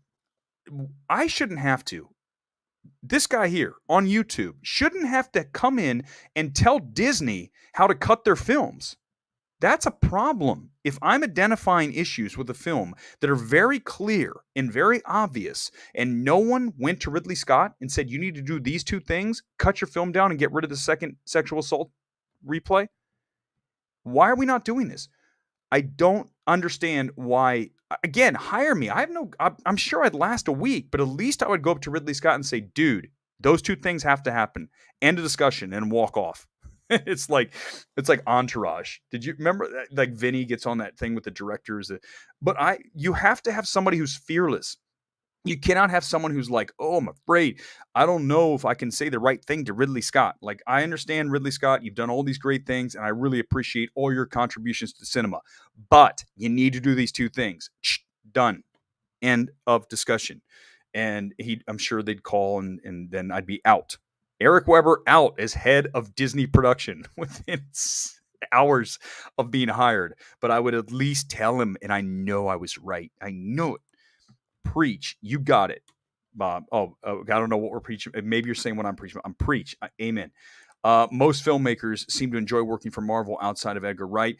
S1: I shouldn't have to. This guy here on YouTube shouldn't have to come in and tell Disney how to cut their films. That's a problem. If I'm identifying issues with a film that are very clear and very obvious, and no one went to Ridley Scott and said, you need to do these 2 things, cut your film down and get rid of the second sexual assault replay, why are we not doing this? I don't understand why. Again, hire me. I'm sure I'd last a week, but at least I would go up to Ridley Scott and say, dude, those 2 things have to happen. End of discussion and walk off. It's like Entourage. Did you remember that? Like Vinny gets on that thing with the directors? But you have to have somebody who's fearless. You cannot have someone who's like, oh, I'm afraid. I don't know if I can say the right thing to Ridley Scott. Like, I understand, Ridley Scott, you've done all these great things, and I really appreciate all your contributions to cinema. But you need to do these 2 things. Done. End of discussion. And I'm sure they'd call, and then I'd be out. Eric Weber out as head of Disney production within hours of being hired. But I would at least tell him, and I know I was right. I know it. Preach. You got it, Bob. I don't know what we're preaching. Maybe you're saying what I'm preaching. I'm preach. Amen. Most filmmakers seem to enjoy working for Marvel outside of Edgar Wright.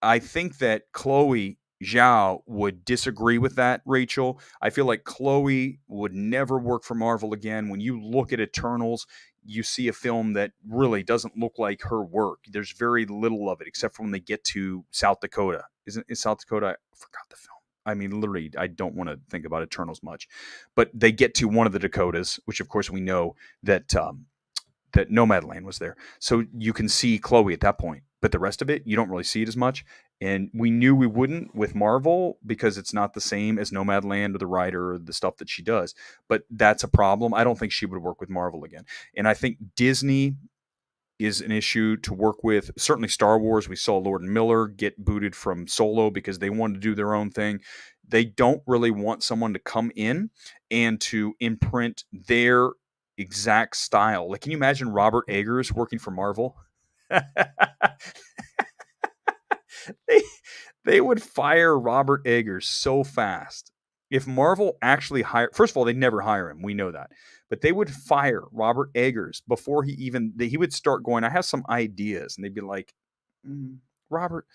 S1: I think that Chloe Zhao would disagree with that, Rachel. I feel like Chloe would never work for Marvel again. When you look at Eternals, you see a film that really doesn't look like her work. There's very little of it, except for when they get to South Dakota. Is South Dakota? I forgot the film. I mean, literally, I don't want to think about Eternals much. But they get to one of the Dakotas, which, of course, we know that that Nomadland was there. So you can see Chloe at that point, but the rest of it, you don't really see it as much. And we knew we wouldn't with Marvel because it's not the same as Nomadland or the writer or the stuff that she does. But that's a problem. I don't think she would work with Marvel again. And I think Disney is an issue to work with. Certainly Star Wars, we saw Lord and Miller get booted from Solo because they wanted to do their own thing. They don't really want someone to come in and to imprint their exact style. Like, can you imagine Robert Eggers working for Marvel? they, they would fire Robert Eggers so fast. If Marvel actually hired, first of all, they'd never hire him. We know that. But they would fire Robert Eggers before he would start going, I have some ideas. And they'd be like, Robert,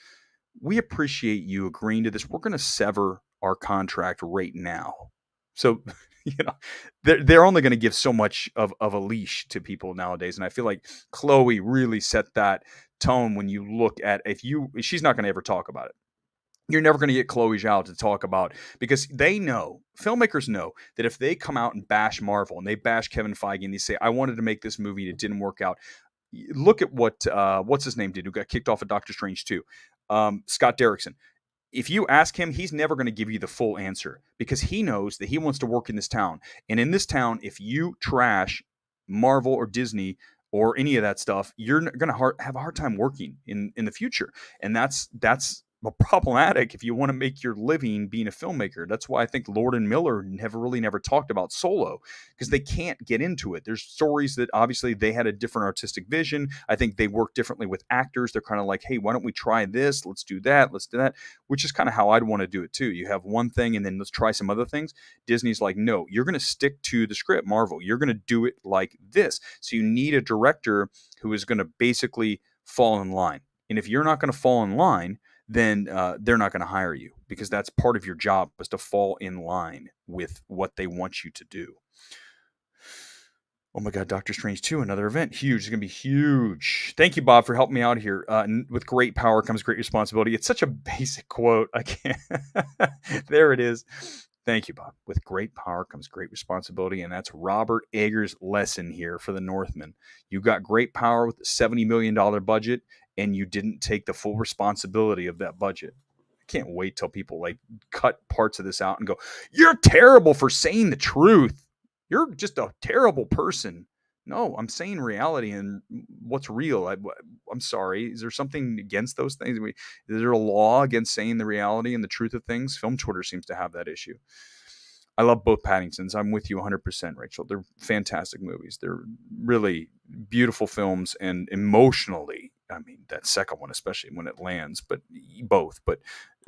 S1: we appreciate you agreeing to this. We're going to sever our contract right now. So, they're only going to give so much of a leash to people nowadays. And I feel like Chloe really set that tone when you look at, she's not going to ever talk about it. You're never going to get Chloe Zhao to talk about, because filmmakers know that if they come out and bash Marvel and they bash Kevin Feige and they say, I wanted to make this movie and it didn't work out. Look at what's his name did, who got kicked off of Doctor Strange 2. Scott Derrickson. If you ask him, he's never going to give you the full answer because he knows that he wants to work in this town. And in this town, if you trash Marvel or Disney or any of that stuff, you're going to have a hard time working in the future. And that's problematic if you want to make your living being a filmmaker. That's why I think Lord and Miller never talked about Solo, because they can't get into it. There's stories that obviously they had a different artistic vision. I think they work differently with actors. They're kind of like, hey, why don't we try this? Let's do that, which is kind of how I'd want to do it too. You have one thing and then let's try some other things. Disney's like, no, you're going to stick to the script. Marvel, you're going to do it like this. So you need a director who is going to basically fall in line. And if you're not going to fall in line, then they're not going to hire you, because that's part of your job, is to fall in line with what they want you to do. Oh my God, Doctor Strange 2, another event. Huge. It's going to be huge. Thank you, Bob, for helping me out here. With great power comes great responsibility. It's such a basic quote. I can't. There it is. Thank you, Bob. With great power comes great responsibility. And that's Robert Eggers' lesson here for the Northmen. You got great power with a $70 million budget, and you didn't take the full responsibility of that budget. I can't wait till people like cut parts of this out and go, you're terrible for saying the truth. You're just a terrible person. No, I'm saying reality and what's real. I'm sorry. Is there something against those things? Is there a law against saying the reality and the truth of things? Film Twitter seems to have that issue. I love both Paddingtons. I'm with you 100%, Rachel. They're fantastic movies. They're really beautiful films, and emotionally, I mean, that second one, especially when it lands, but both. But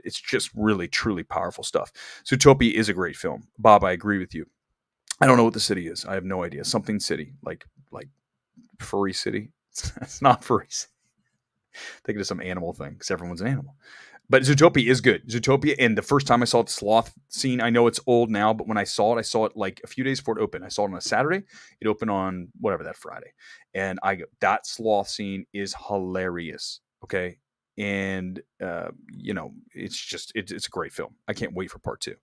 S1: it's just really, truly powerful stuff. Zootopia is a great film. Bob, I agree with you. I don't know what the city is. I have no idea. Something city, like furry city. It's not furry city. Think of some animal thing, because everyone's an animal. But Zootopia is good. Zootopia, and the first time I saw the sloth scene, I know it's old now, but when I saw it like a few days before it opened. I saw it on a Saturday. It opened on whatever, that Friday. And that sloth scene is hilarious. Okay. And, it's a great film. I can't wait for part 2.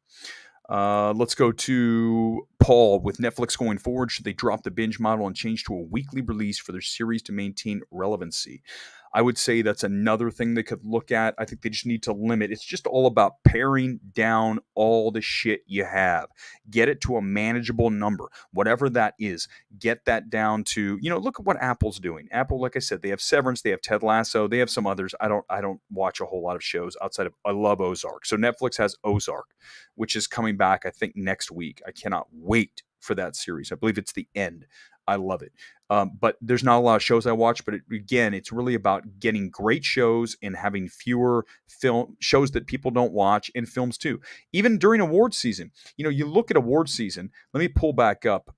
S1: Let's go to Paul. With Netflix going forward, should they drop the binge model and change to a weekly release for their series to maintain relevancy? I would say that's another thing they could look at. I think they just need to limit. It's just all about paring down all the shit you have. Get it to a manageable number, whatever that is. Get that down to, look at what Apple's doing. Apple, like I said, they have Severance, they have Ted Lasso, they have some others. I don't watch a whole lot of shows outside of, I love Ozark. So Netflix has Ozark, which is coming back, I think, next week. I cannot wait for that series. I believe it's the end. I love it. But there's not a lot of shows I watch, but it's really about getting great shows and having fewer film shows that people don't watch, and films too. Even during awards season, you look at awards season. Let me pull back up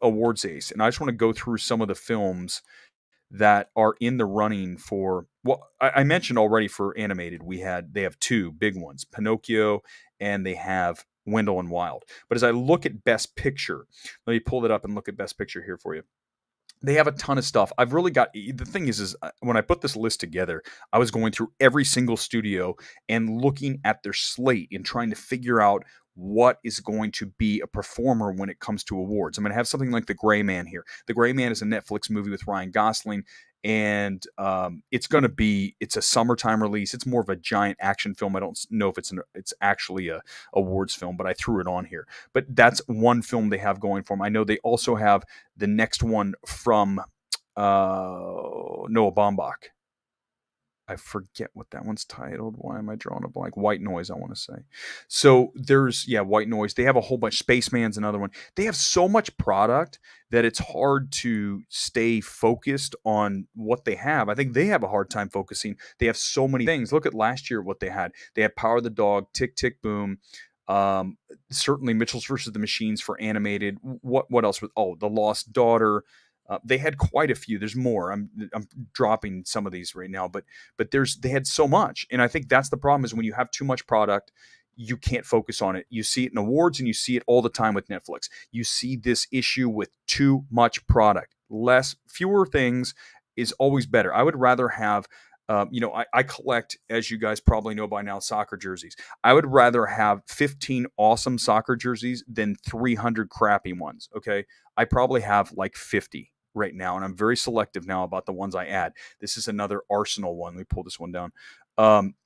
S1: Awards Ace, and I just want to go through some of the films that are in the running for, well, I mentioned already for animated, they have 2 big ones, Pinocchio, and they have Wendell and Wild. But as I look at Best Picture, let me pull it up and look at Best Picture here for you. They have a ton of stuff. I've really got, the thing is when I put this list together, I was going through every single studio and looking at their slate and trying to figure out what is going to be a performer when it comes to awards. I'm going to have something like The Gray Man here. The Gray Man is a Netflix movie with Ryan Gosling, and it's a summertime release. It's more of a giant action film. I don't know if it's actually a awards film, but I threw it on here. But that's one film they have going for them. I know they also have the next one from Noah Baumbach. I forget what that one's titled. Why am I drawing a blank? White Noise, I want to say. So there's, White Noise. They have a whole bunch. Spaceman's another one. They have so much product that it's hard to stay focused on what they have. I think they have a hard time focusing. They have so many things. Look at last year what they had. They had Power of the Dog, Tick Tick Boom. Certainly Mitchell's versus the Machines for animated. What else? The Lost Daughter. They had quite a few. There's more. I'm dropping some of these right now, but they had so much, and I think that's the problem is when you have too much product, you can't focus on it. You see it in awards, and you see it all the time with Netflix. You see this issue with too much product. Fewer things is always better. I would rather have. I collect, as you guys probably know by now, soccer jerseys. I would rather have 15 awesome soccer jerseys than 300 crappy ones. Okay. I probably have like 50 right now, and I'm very selective now about the ones I add. This is another Arsenal one. Let me pull this one down.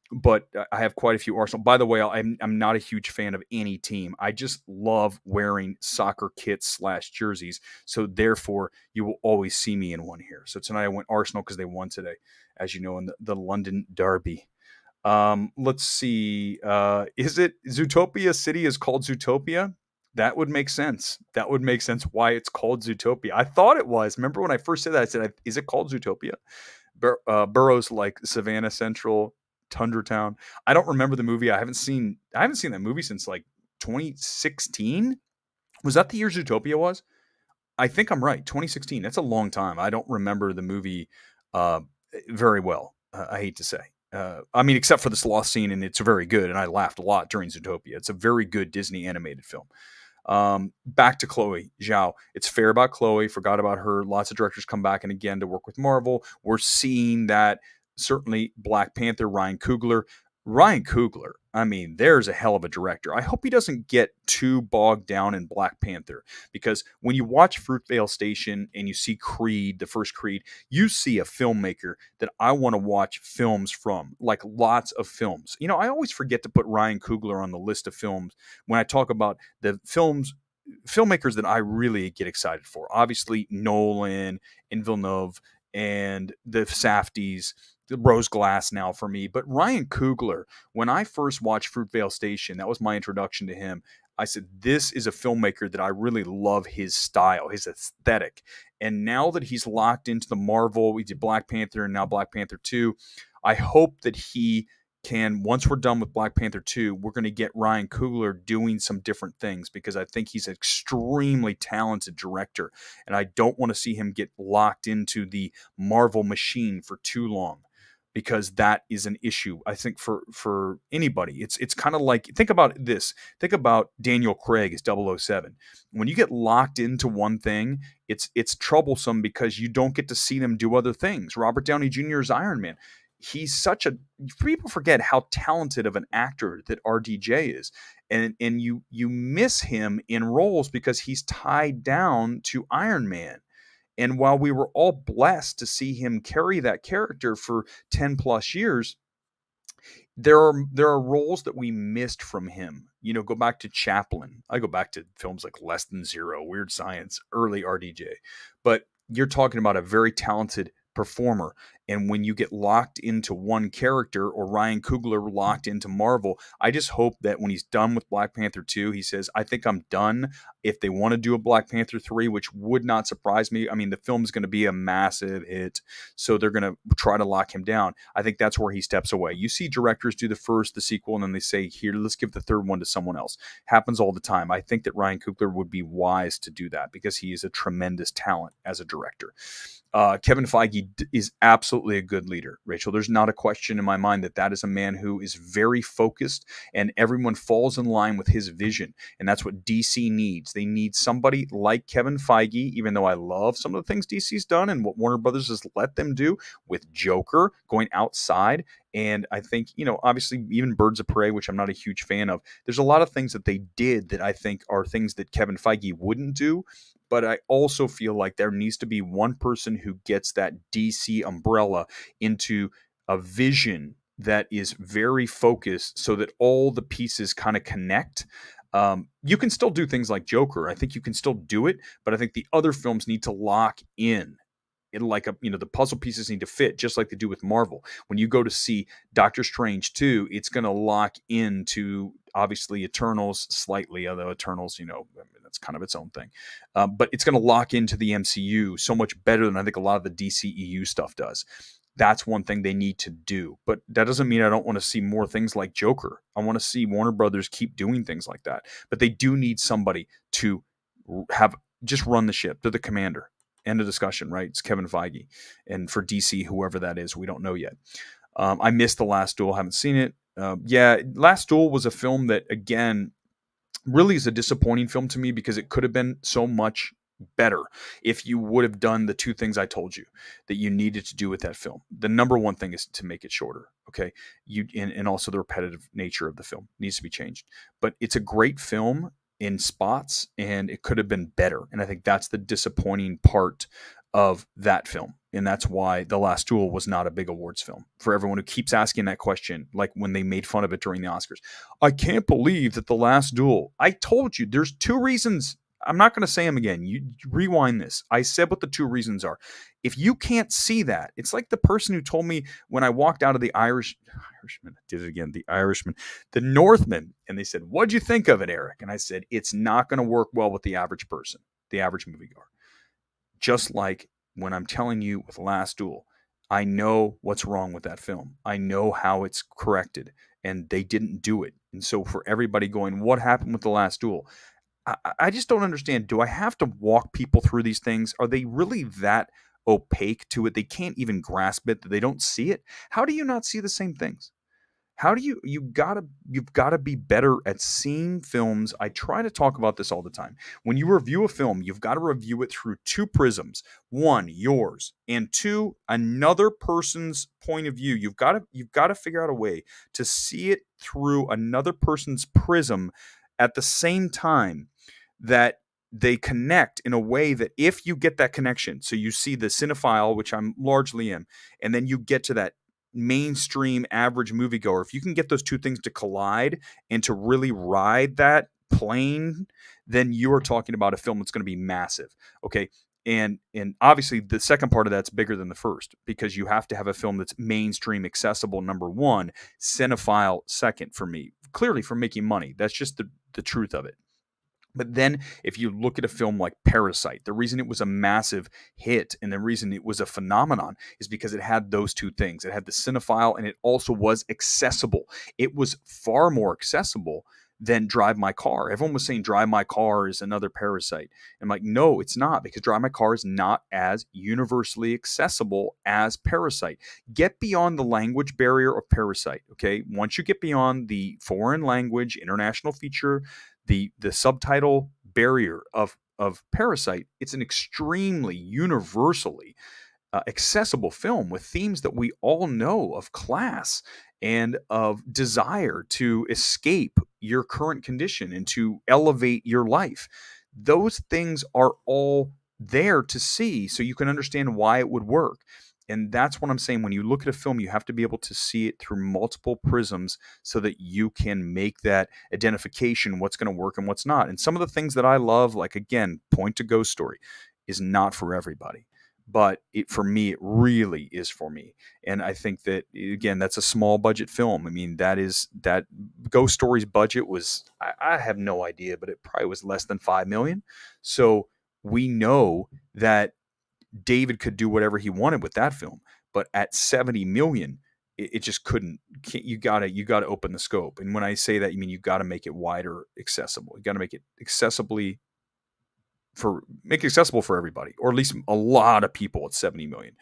S1: But I have quite a few Arsenal. By the way, I'm not a huge fan of any team. I just love wearing soccer kits / jerseys. So therefore, you will always see me in one here. So tonight I went Arsenal because they won today, as you know, in the London Derby. Let's see. Is it Zootopia City is called Zootopia? That would make sense. That would make sense why it's called Zootopia. I thought it was. Remember when I first said that? I said, "Is it called Zootopia?" Boroughs like Savannah Central, Tundra Town. I don't remember the movie. I haven't seen that movie since like 2016. Was that the year Zootopia was? I think I'm right. 2016. That's a long time. I don't remember the movie uh, very well. I hate to say. I mean, except for this lost scene, and it's very good, and I laughed a lot during Zootopia. It's a very good Disney animated film. Back to Chloe Zhao. It's fair about Chloe. Forgot about her. Lots of directors come back and again to work with Marvel. We're seeing that certainly Black Panther, Ryan Coogler. Ryan Coogler, I mean, there's a hell of a director. I hope he doesn't get too bogged down in Black Panther because when you watch Fruitvale Station and you see Creed, the first Creed, you see a filmmaker that I want to watch films from, like lots of films. I always forget to put Ryan Coogler on the list of films when I talk about the filmmakers that I really get excited for. Obviously, Nolan and Villeneuve and the Safdies, the Rose Glass now for me. But Ryan Coogler, when I first watched Fruitvale Station, that was my introduction to him. I said, this is a filmmaker that I really love his style, his aesthetic. And now that he's locked into the Marvel, we did Black Panther and now Black Panther 2, I hope that he can, once we're done with Black Panther 2, we're going to get Ryan Coogler doing some different things because I think he's an extremely talented director. And I don't want to see him get locked into the Marvel machine for too long, because that is an issue, I think, for anybody. It's kind of like, think about this. Think about Daniel Craig as 007. When you get locked into one thing, it's troublesome because you don't get to see them do other things. Robert Downey Jr. is Iron Man. People forget how talented of an actor that RDJ is. And you miss him in roles because he's tied down to Iron Man. And while we were all blessed to see him carry that character for 10 plus years, there are roles that we missed from him. Go back to Chaplin. I go back to films like Less Than Zero, Weird Science, early RDJ. But you're talking about a very talented performer. And when you get locked into one character, or Ryan Coogler locked into Marvel, I just hope that when he's done with Black Panther 2, he says, I think I'm done. If they want to do a Black Panther 3, which would not surprise me. I mean, the film's going to be a massive hit, so they're going to try to lock him down. I think that's where he steps away. You see directors do the first, the sequel, and then they say, here, let's give the third one to someone else. Happens all the time. I think that Ryan Coogler would be wise to do that because he is a tremendous talent as a director. Kevin Feige is absolutely a good leader, Rachel. There's not a question in my mind that that is a man who is very focused, and everyone falls in line with his vision. And that's what DC needs. They need somebody like Kevin Feige, even though I love some of the things DC's done and what Warner Brothers has let them do with Joker going outside. And I think, obviously, even Birds of Prey, which I'm not a huge fan of, there's a lot of things that they did that I think are things that Kevin Feige wouldn't do. But I also feel like there needs to be one person who gets that DC umbrella into a vision that is very focused so that all the pieces kind of connect. You can still do things like Joker. I think you can still do it, but I think the other films need to lock in. The puzzle pieces need to fit just like they do with Marvel. When you go to see Doctor Strange 2, it's going to lock into obviously Eternals slightly, although Eternals, that's kind of its own thing. But it's going to lock into the MCU so much better than I think a lot of the DCEU stuff does. That's one thing they need to do. But that doesn't mean I don't want to see more things like Joker. I want to see Warner Brothers keep doing things like that. But they do need somebody to have just run the ship. They're the commander. End of discussion, right? It's Kevin Feige. And for DC, whoever that is, we don't know yet. I missed The Last Duel. Haven't seen it. Last Duel was a film that, again, really is a disappointing film to me because it could have been so much better if you would have done the two things I told you that you needed to do with that film. The number one thing is to make it shorter. Okay. And also the repetitive nature of the film needs to be changed. But it's a great film in spots and it could have been better. And I think that's the disappointing part of that film. And that's why The Last Duel was not a big awards film. For everyone who keeps asking that question, like when they made fun of it during the Oscars. I can't believe that The Last Duel. I told you there's two reasons. I'm not going to say them again. You rewind this. I said what the two reasons are. If you can't see that, it's like the person who told me when I walked out of the Irishman, I did it again, the Irishman, the Northman, and they said, "What'd you think of it, Eric?" And I said, "It's not going to work well with the average person, the average moviegoer." Just like when I'm telling you with Last Duel, I know what's wrong with that film. I know how it's corrected, and they didn't do it. And so for everybody going, what happened with The Last Duel? I just don't understand. Do I have to walk people through these things? Are they really that opaque to it? They can't even grasp it, that they don't see it? How do you not see the same things? How do you've got to be better at seeing films. I try to talk about this all the time. When you review a film, you've got to review it through two prisms. One, yours, and two, another person's point of view. You've got to figure out a way to see it through another person's prism at the same time that they connect in a way that if you get that connection, so you see the cinephile, which I'm largely in, and then you get to that mainstream average moviegoer, if you can get those two things to collide and to really ride that plane, then you are talking about a film that's going to be massive. Okay. And obviously the second part of that's bigger than the first because you have to have a film that's mainstream accessible, number one, cinephile second for me, clearly for making money. That's just the truth of it. But then if you look at a film like Parasite, the reason it was a massive hit and the reason it was a phenomenon is because it had those two things. It had the cinephile and it also was accessible. It was far more accessible than Drive My Car. Everyone was saying Drive My Car is another Parasite. I'm like, no, it's not, because Drive My Car is not as universally accessible as Parasite. Get beyond the language barrier of Parasite, okay? Once you get beyond the foreign language, international feature, the subtitle barrier of Parasite, it's an extremely universally accessible film with themes that we all know of class and of desire to escape your current condition and to elevate your life. Those things are all there to see so you can understand why it would work. And that's what I'm saying. When you look at a film, you have to be able to see it through multiple prisms so that you can make that identification, what's going to work and what's not. And some of the things that I love, like, again, Point to Ghost Story, is not for everybody. But for me, it really is for me. And I think that, again, that's a small budget film. I mean, that Ghost Story's budget was, I have no idea, but it probably was less than $5 million. So we know that David could do whatever he wanted with that film, but at 70 million, it just couldn't. You gotta open the scope. And when I say that, you mean you got to make it wider, accessible. You got to make it accessibly make it accessible for everybody, or at least a lot of people at 70 million.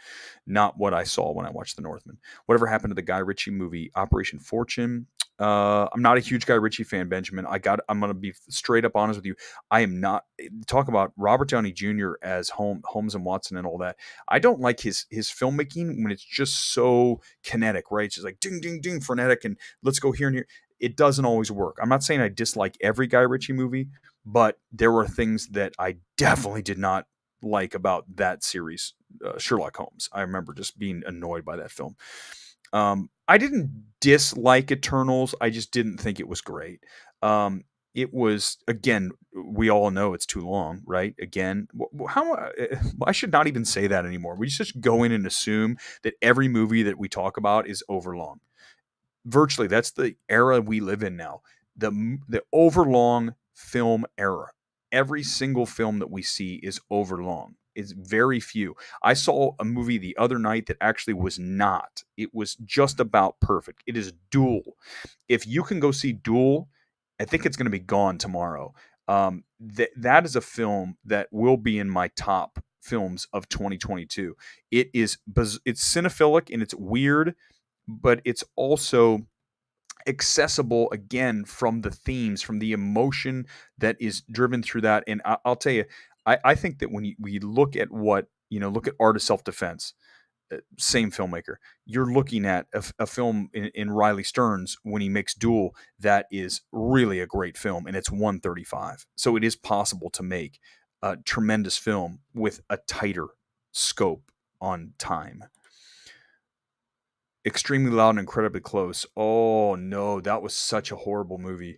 S1: Not what I saw when I watched The Northman. Whatever happened to the Guy Ritchie movie Operation Fortune? I'm not a huge Guy Ritchie fan, Benjamin. I'm gonna be straight up honest with you. I am not. Talk about Robert Downey Jr. as Holmes and Watson and all that. I don't like his filmmaking when it's just so kinetic, right? It's just like ding ding ding frenetic and let's go here and here. It doesn't always work. I'm not saying I dislike every Guy Ritchie movie, but there were things that I definitely did not like about that series, Sherlock Holmes. I remember just being annoyed by that film. I didn't dislike Eternals. I just didn't think it was great. It was, again, we all know it's too long, right? Again, I should not even say that anymore. We just go in and assume that every movie that we talk about is overlong. Virtually, that's the era we live in now. The overlong film era. Every single film that we see is overlong. It's very few. I saw a movie the other night that actually was not. It was just about perfect. It is Duel. If you can go see Duel, I think it's going to be gone tomorrow. That is a film that will be in my top films of 2022. It's cinephilic and it's weird, but it's also accessible again from the themes, from the emotion that is driven through that. And I'll tell you, I think that when we look at look at Art of Self-Defense, same filmmaker, you're looking at a film in Riley Stearns when he makes Duel that is really a great film, and it's 135. So it is possible to make a tremendous film with a tighter scope on time. Extremely Loud and Incredibly Close. Oh no, that was such a horrible movie.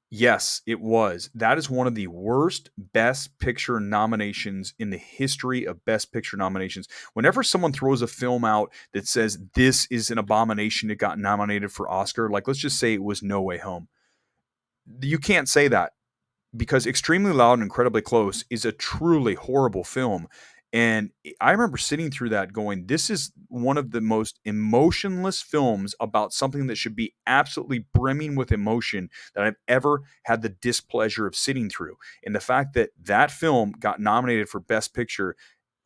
S1: Yes, it was. That is one of the worst Best Picture nominations in the history of Best Picture nominations. Whenever someone throws a film out that says this is an abomination, it got nominated for Oscar, like let's just say it was No Way Home. You can't say that because Extremely Loud and Incredibly Close is a truly horrible film. And I remember sitting through that going, this is one of the most emotionless films about something that should be absolutely brimming with emotion that I've ever had the displeasure of sitting through. And the fact that that film got nominated for Best Picture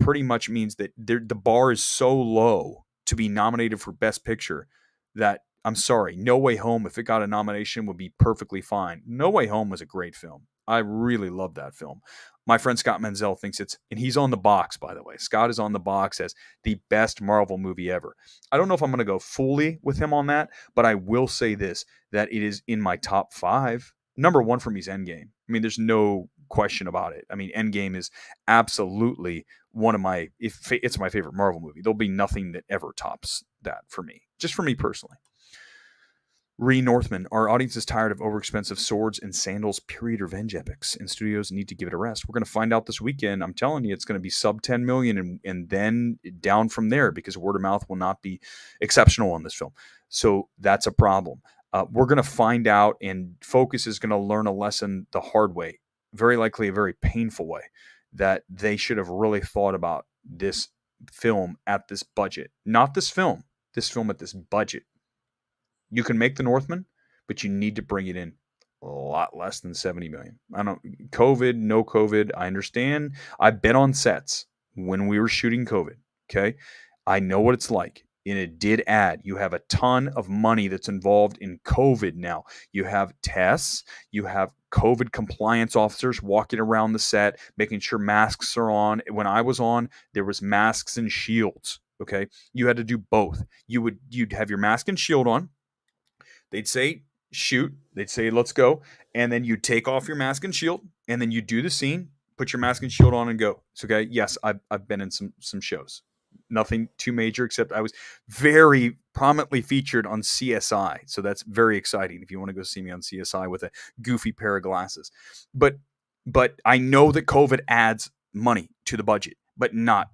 S1: pretty much means that the bar is so low to be nominated for Best Picture that I'm sorry, No Way Home, if it got a nomination, would be perfectly fine. No Way Home was a great film. I really love that film. My friend Scott Menzel thinks and he's on the box, by the way. Scott is on the box as the best Marvel movie ever. I don't know if I'm going to go fully with him on that, but I will say this, that it is in my top 5. Number 1 for me is Endgame. I mean, there's no question about it. I mean, Endgame is absolutely it's my favorite Marvel movie. There'll be nothing that ever tops that for me, just for me personally. Northman, our audience is tired of overexpensive swords and sandals period revenge epics, and studios need to give it a rest. We're going to find out this weekend. I'm telling you, it's going to be sub 10 million and then down from there because word of mouth will not be exceptional on this film. So that's a problem. We're going to find out, and Focus is going to learn a lesson the hard way, very likely a very painful way, that they should have really thought about this film at this budget. Not this film at this budget. You can make The Northman, but you need to bring it in a lot less than 70 million. I don't COVID, no COVID. I understand. I've been on sets when we were shooting COVID. Okay. I know what it's like. And it did add. You have a ton of money that's involved in COVID now. You have tests, you have COVID compliance officers walking around the set, making sure masks are on. When I was on, there was masks and shields. Okay. You had to do both. You'd have your mask and shield on. They'd say, shoot. They'd say, let's go. And then you take off your mask and shield, and then you do the scene, put your mask and shield on and go. It's okay. Yes, I've been in some shows. Nothing too major, except I was very prominently featured on CSI. So that's very exciting if you want to go see me on CSI with a goofy pair of glasses. But I know that COVID adds money to the budget, but not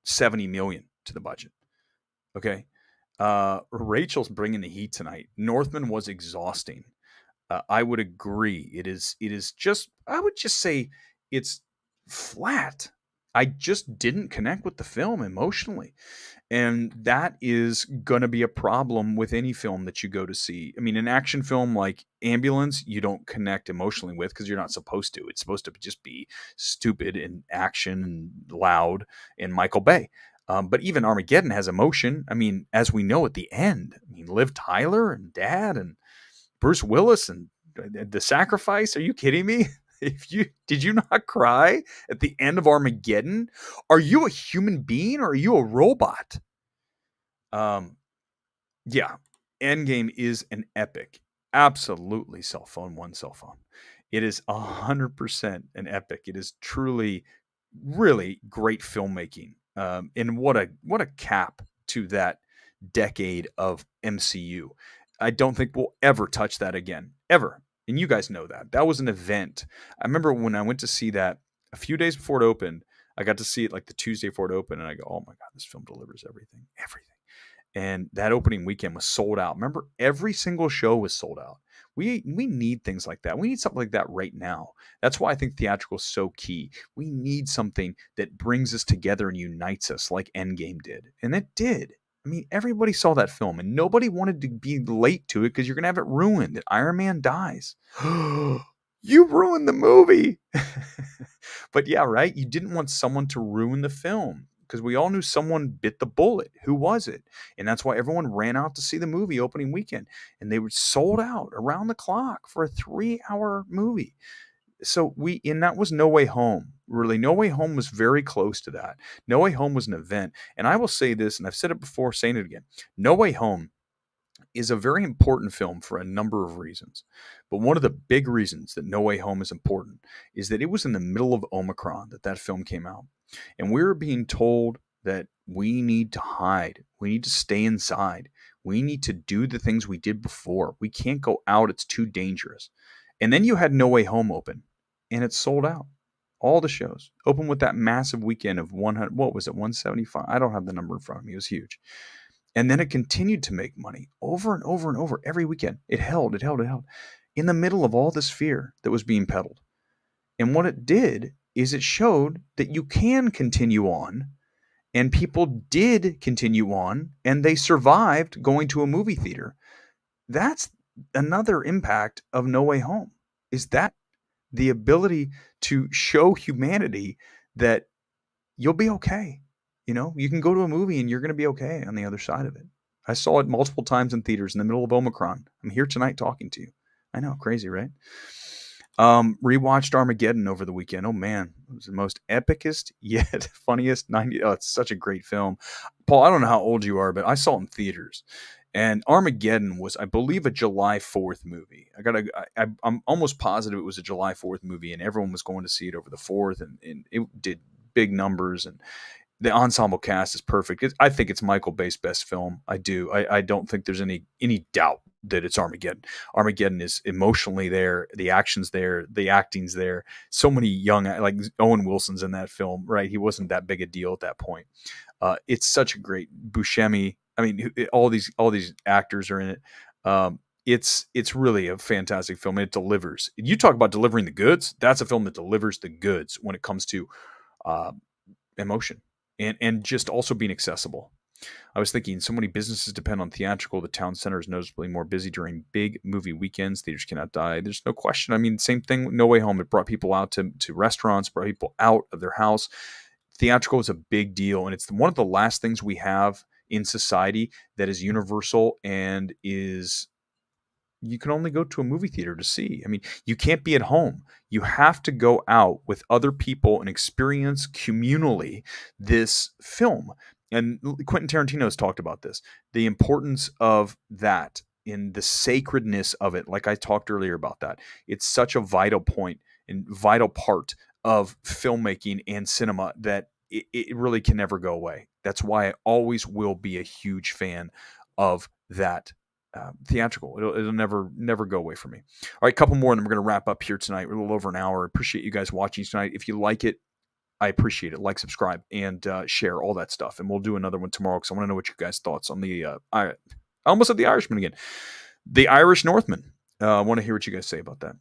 S1: 70 million to the budget. Okay. Rachel's bringing the heat tonight. Northman was exhausting. I would agree. It is just, I would just say it's flat. I just didn't connect with the film emotionally. And that is going to be a problem with any film that you go to see. I mean, an action film like Ambulance, you don't connect emotionally with because you're not supposed to. It's supposed to just be stupid and action and loud and Michael Bay. But even Armageddon has emotion. I mean, as we know at the end, I mean, Liv Tyler and Dad and Bruce Willis and the sacrifice. Are you kidding me? Did you not cry at the end of Armageddon? Are you a human being or are you a robot? Um, yeah, Endgame is an epic. Absolutely, cell phone. It is 100% an epic. It is truly, really great filmmaking. And what a cap to that decade of MCU. I don't think we'll ever touch that again, ever. And you guys know that. That was an event. I remember when I went to see that a few days before it opened. I got to see it like the Tuesday before it opened, and I go, "Oh my god, this film delivers everything, everything." And that opening weekend was sold out. Remember, every single show was sold out. We need things like that. We need something like that right now. That's why I think theatrical is so key. We need something that brings us together and unites us like Endgame did. And it did. I mean, everybody saw that film and nobody wanted to be late to it because you're going to have it ruined that Iron Man dies. You ruined the movie. But yeah, right? You didn't want someone to ruin the film because we all knew someone bit the bullet. Who was it? And that's why everyone ran out to see the movie opening weekend. And they were sold out around the clock for a 3-hour movie. So and that was No Way Home. Really, No Way Home was very close to that. No Way Home was an event. And I will say this, and I've said it before, saying it again. No Way Home is a very important film for a number of reasons. But one of the big reasons that No Way Home is important is that it was in the middle of Omicron that film came out. And we were being told that we need to hide. We need to stay inside. We need to do the things we did before. We can't go out. It's too dangerous. And then you had No Way Home open, and it sold out. All the shows open with that massive weekend of 100. What was it? 175. I don't have the number in front of me. It was huge. And then it continued to make money over and over and over every weekend. It held in the middle of all this fear that was being peddled. And what it did is it showed that you can continue on, and people did continue on, and they survived going to a movie theater. That's another impact of No Way Home, is that the ability to show humanity that you'll be okay. You know, you can go to a movie and you're going to be okay on the other side of it. I saw it multiple times in theaters in the middle of Omicron. I'm here tonight talking to you. I know, crazy, right? Rewatched Armageddon over the weekend. Oh man, it was the most epicest yet funniest 90. Oh, it's such a great film. Paul, I don't know how old you are, but I saw it in theaters. And Armageddon was, I believe, a July 4th movie. I'm almost positive it was a July 4th movie, and everyone was going to see it over the 4th, and it did big numbers, and the ensemble cast is perfect. I think it's Michael Bay's best film. I do. I don't think there's any doubt that it's Armageddon. Armageddon is emotionally there. The action's there. The acting's there. So many young, like Owen Wilson's in that film, right? He wasn't that big a deal at that point. It's such a great Buscemi. I mean, all these actors are in it. It's really a fantastic film. And it delivers. You talk about delivering the goods. That's a film that delivers the goods when it comes to emotion and just also being accessible. I was thinking so many businesses depend on theatrical. The town center is noticeably more busy during big movie weekends. Theaters cannot die. There's no question. I mean, same thing. No Way Home. It brought people out to restaurants, brought people out of their house. Theatrical is a big deal. And it's one of the last things we have in society that is universal and is you can only go to a movie theater to see. I mean, you can't be at home. You have to go out with other people and experience communally this film. And Quentin Tarantino has talked about this, the importance of that in the sacredness of it. Like I talked earlier about that. It's such a vital point and vital part of filmmaking and cinema that it really can never go away. That's why I always will be a huge fan of that theatrical. It'll never go away from me. All right, a couple more, and then we're going to wrap up here tonight. We're a little over an hour. I appreciate you guys watching tonight. If you like it, I appreciate it. Like, subscribe, and share all that stuff. And we'll do another one tomorrow because I want to know what you guys' thoughts on the. I almost said the Irishman again. The Irish Northmen. I want to hear what you guys say about that.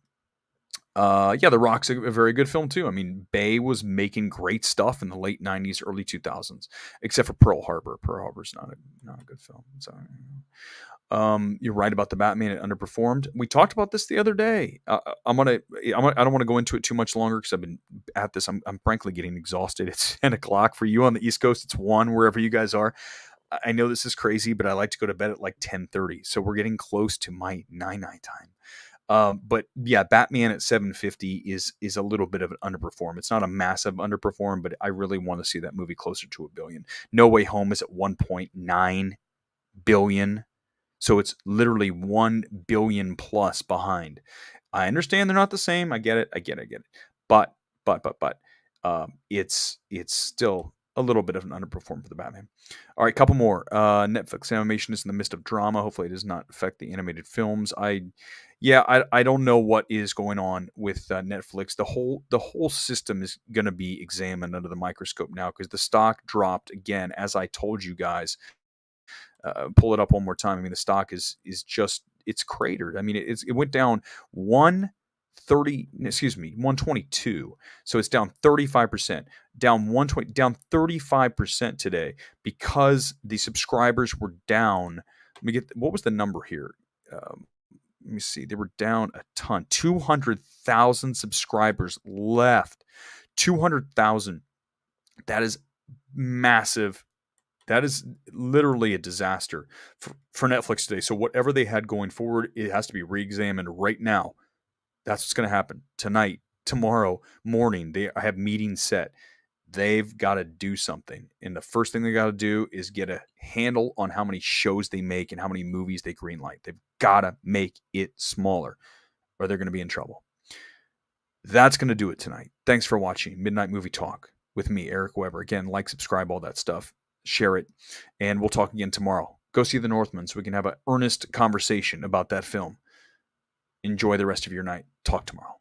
S1: Yeah, The Rock's a very good film too. I mean, Bay was making great stuff in the late '90s, early 2000s, except for Pearl Harbor. Pearl Harbor's not a good film. So, you're right about the Batman. It underperformed. We talked about this the other day. I don't want to go into it too much longer because I've been at this. I'm frankly getting exhausted. It's 10 o'clock for you on the East Coast. It's 1 wherever you guys are. I know this is crazy, but I like to go to bed at like 10:30. So we're getting close to my night time. But yeah, Batman at 750 is a little bit of an underperform. It's not a massive underperform, but I really want to see that movie closer to $1 billion. No Way Home is at 1.9 billion, so it's literally 1 billion plus behind. I understand they're not the same. I get it. But it's still a little bit of an underperform for the Batman. All right, couple more. Netflix animation is in the midst of drama. Hopefully, it does not affect the animated films. I don't know what is going on with Netflix. The whole system is going to be examined under the microscope now because the stock dropped again, as I told you guys. Pull it up one more time. I mean, the stock is just it's cratered. I mean, it went down 122. So it's down 35%, down 120, down 35% today because the subscribers were down. Let me get what was the number here? Let me see. They were down a ton. 200,000 subscribers left. 200,000. That is massive. That is literally a disaster for Netflix today. So whatever they had going forward, it has to be re-examined right now. That's what's going to happen tonight, tomorrow morning. I have meetings set. They've got to do something. And the first thing they got to do is get a handle on how many shows they make and how many movies they greenlight. They've got to make it smaller or they're going to be in trouble. That's going to do it tonight. Thanks for watching Midnight Movie Talk with me, Eric Weber. Again, like, subscribe, all that stuff. Share it. And we'll talk again tomorrow. Go see The Northman so we can have an earnest conversation about that film. Enjoy the rest of your night. Talk tomorrow.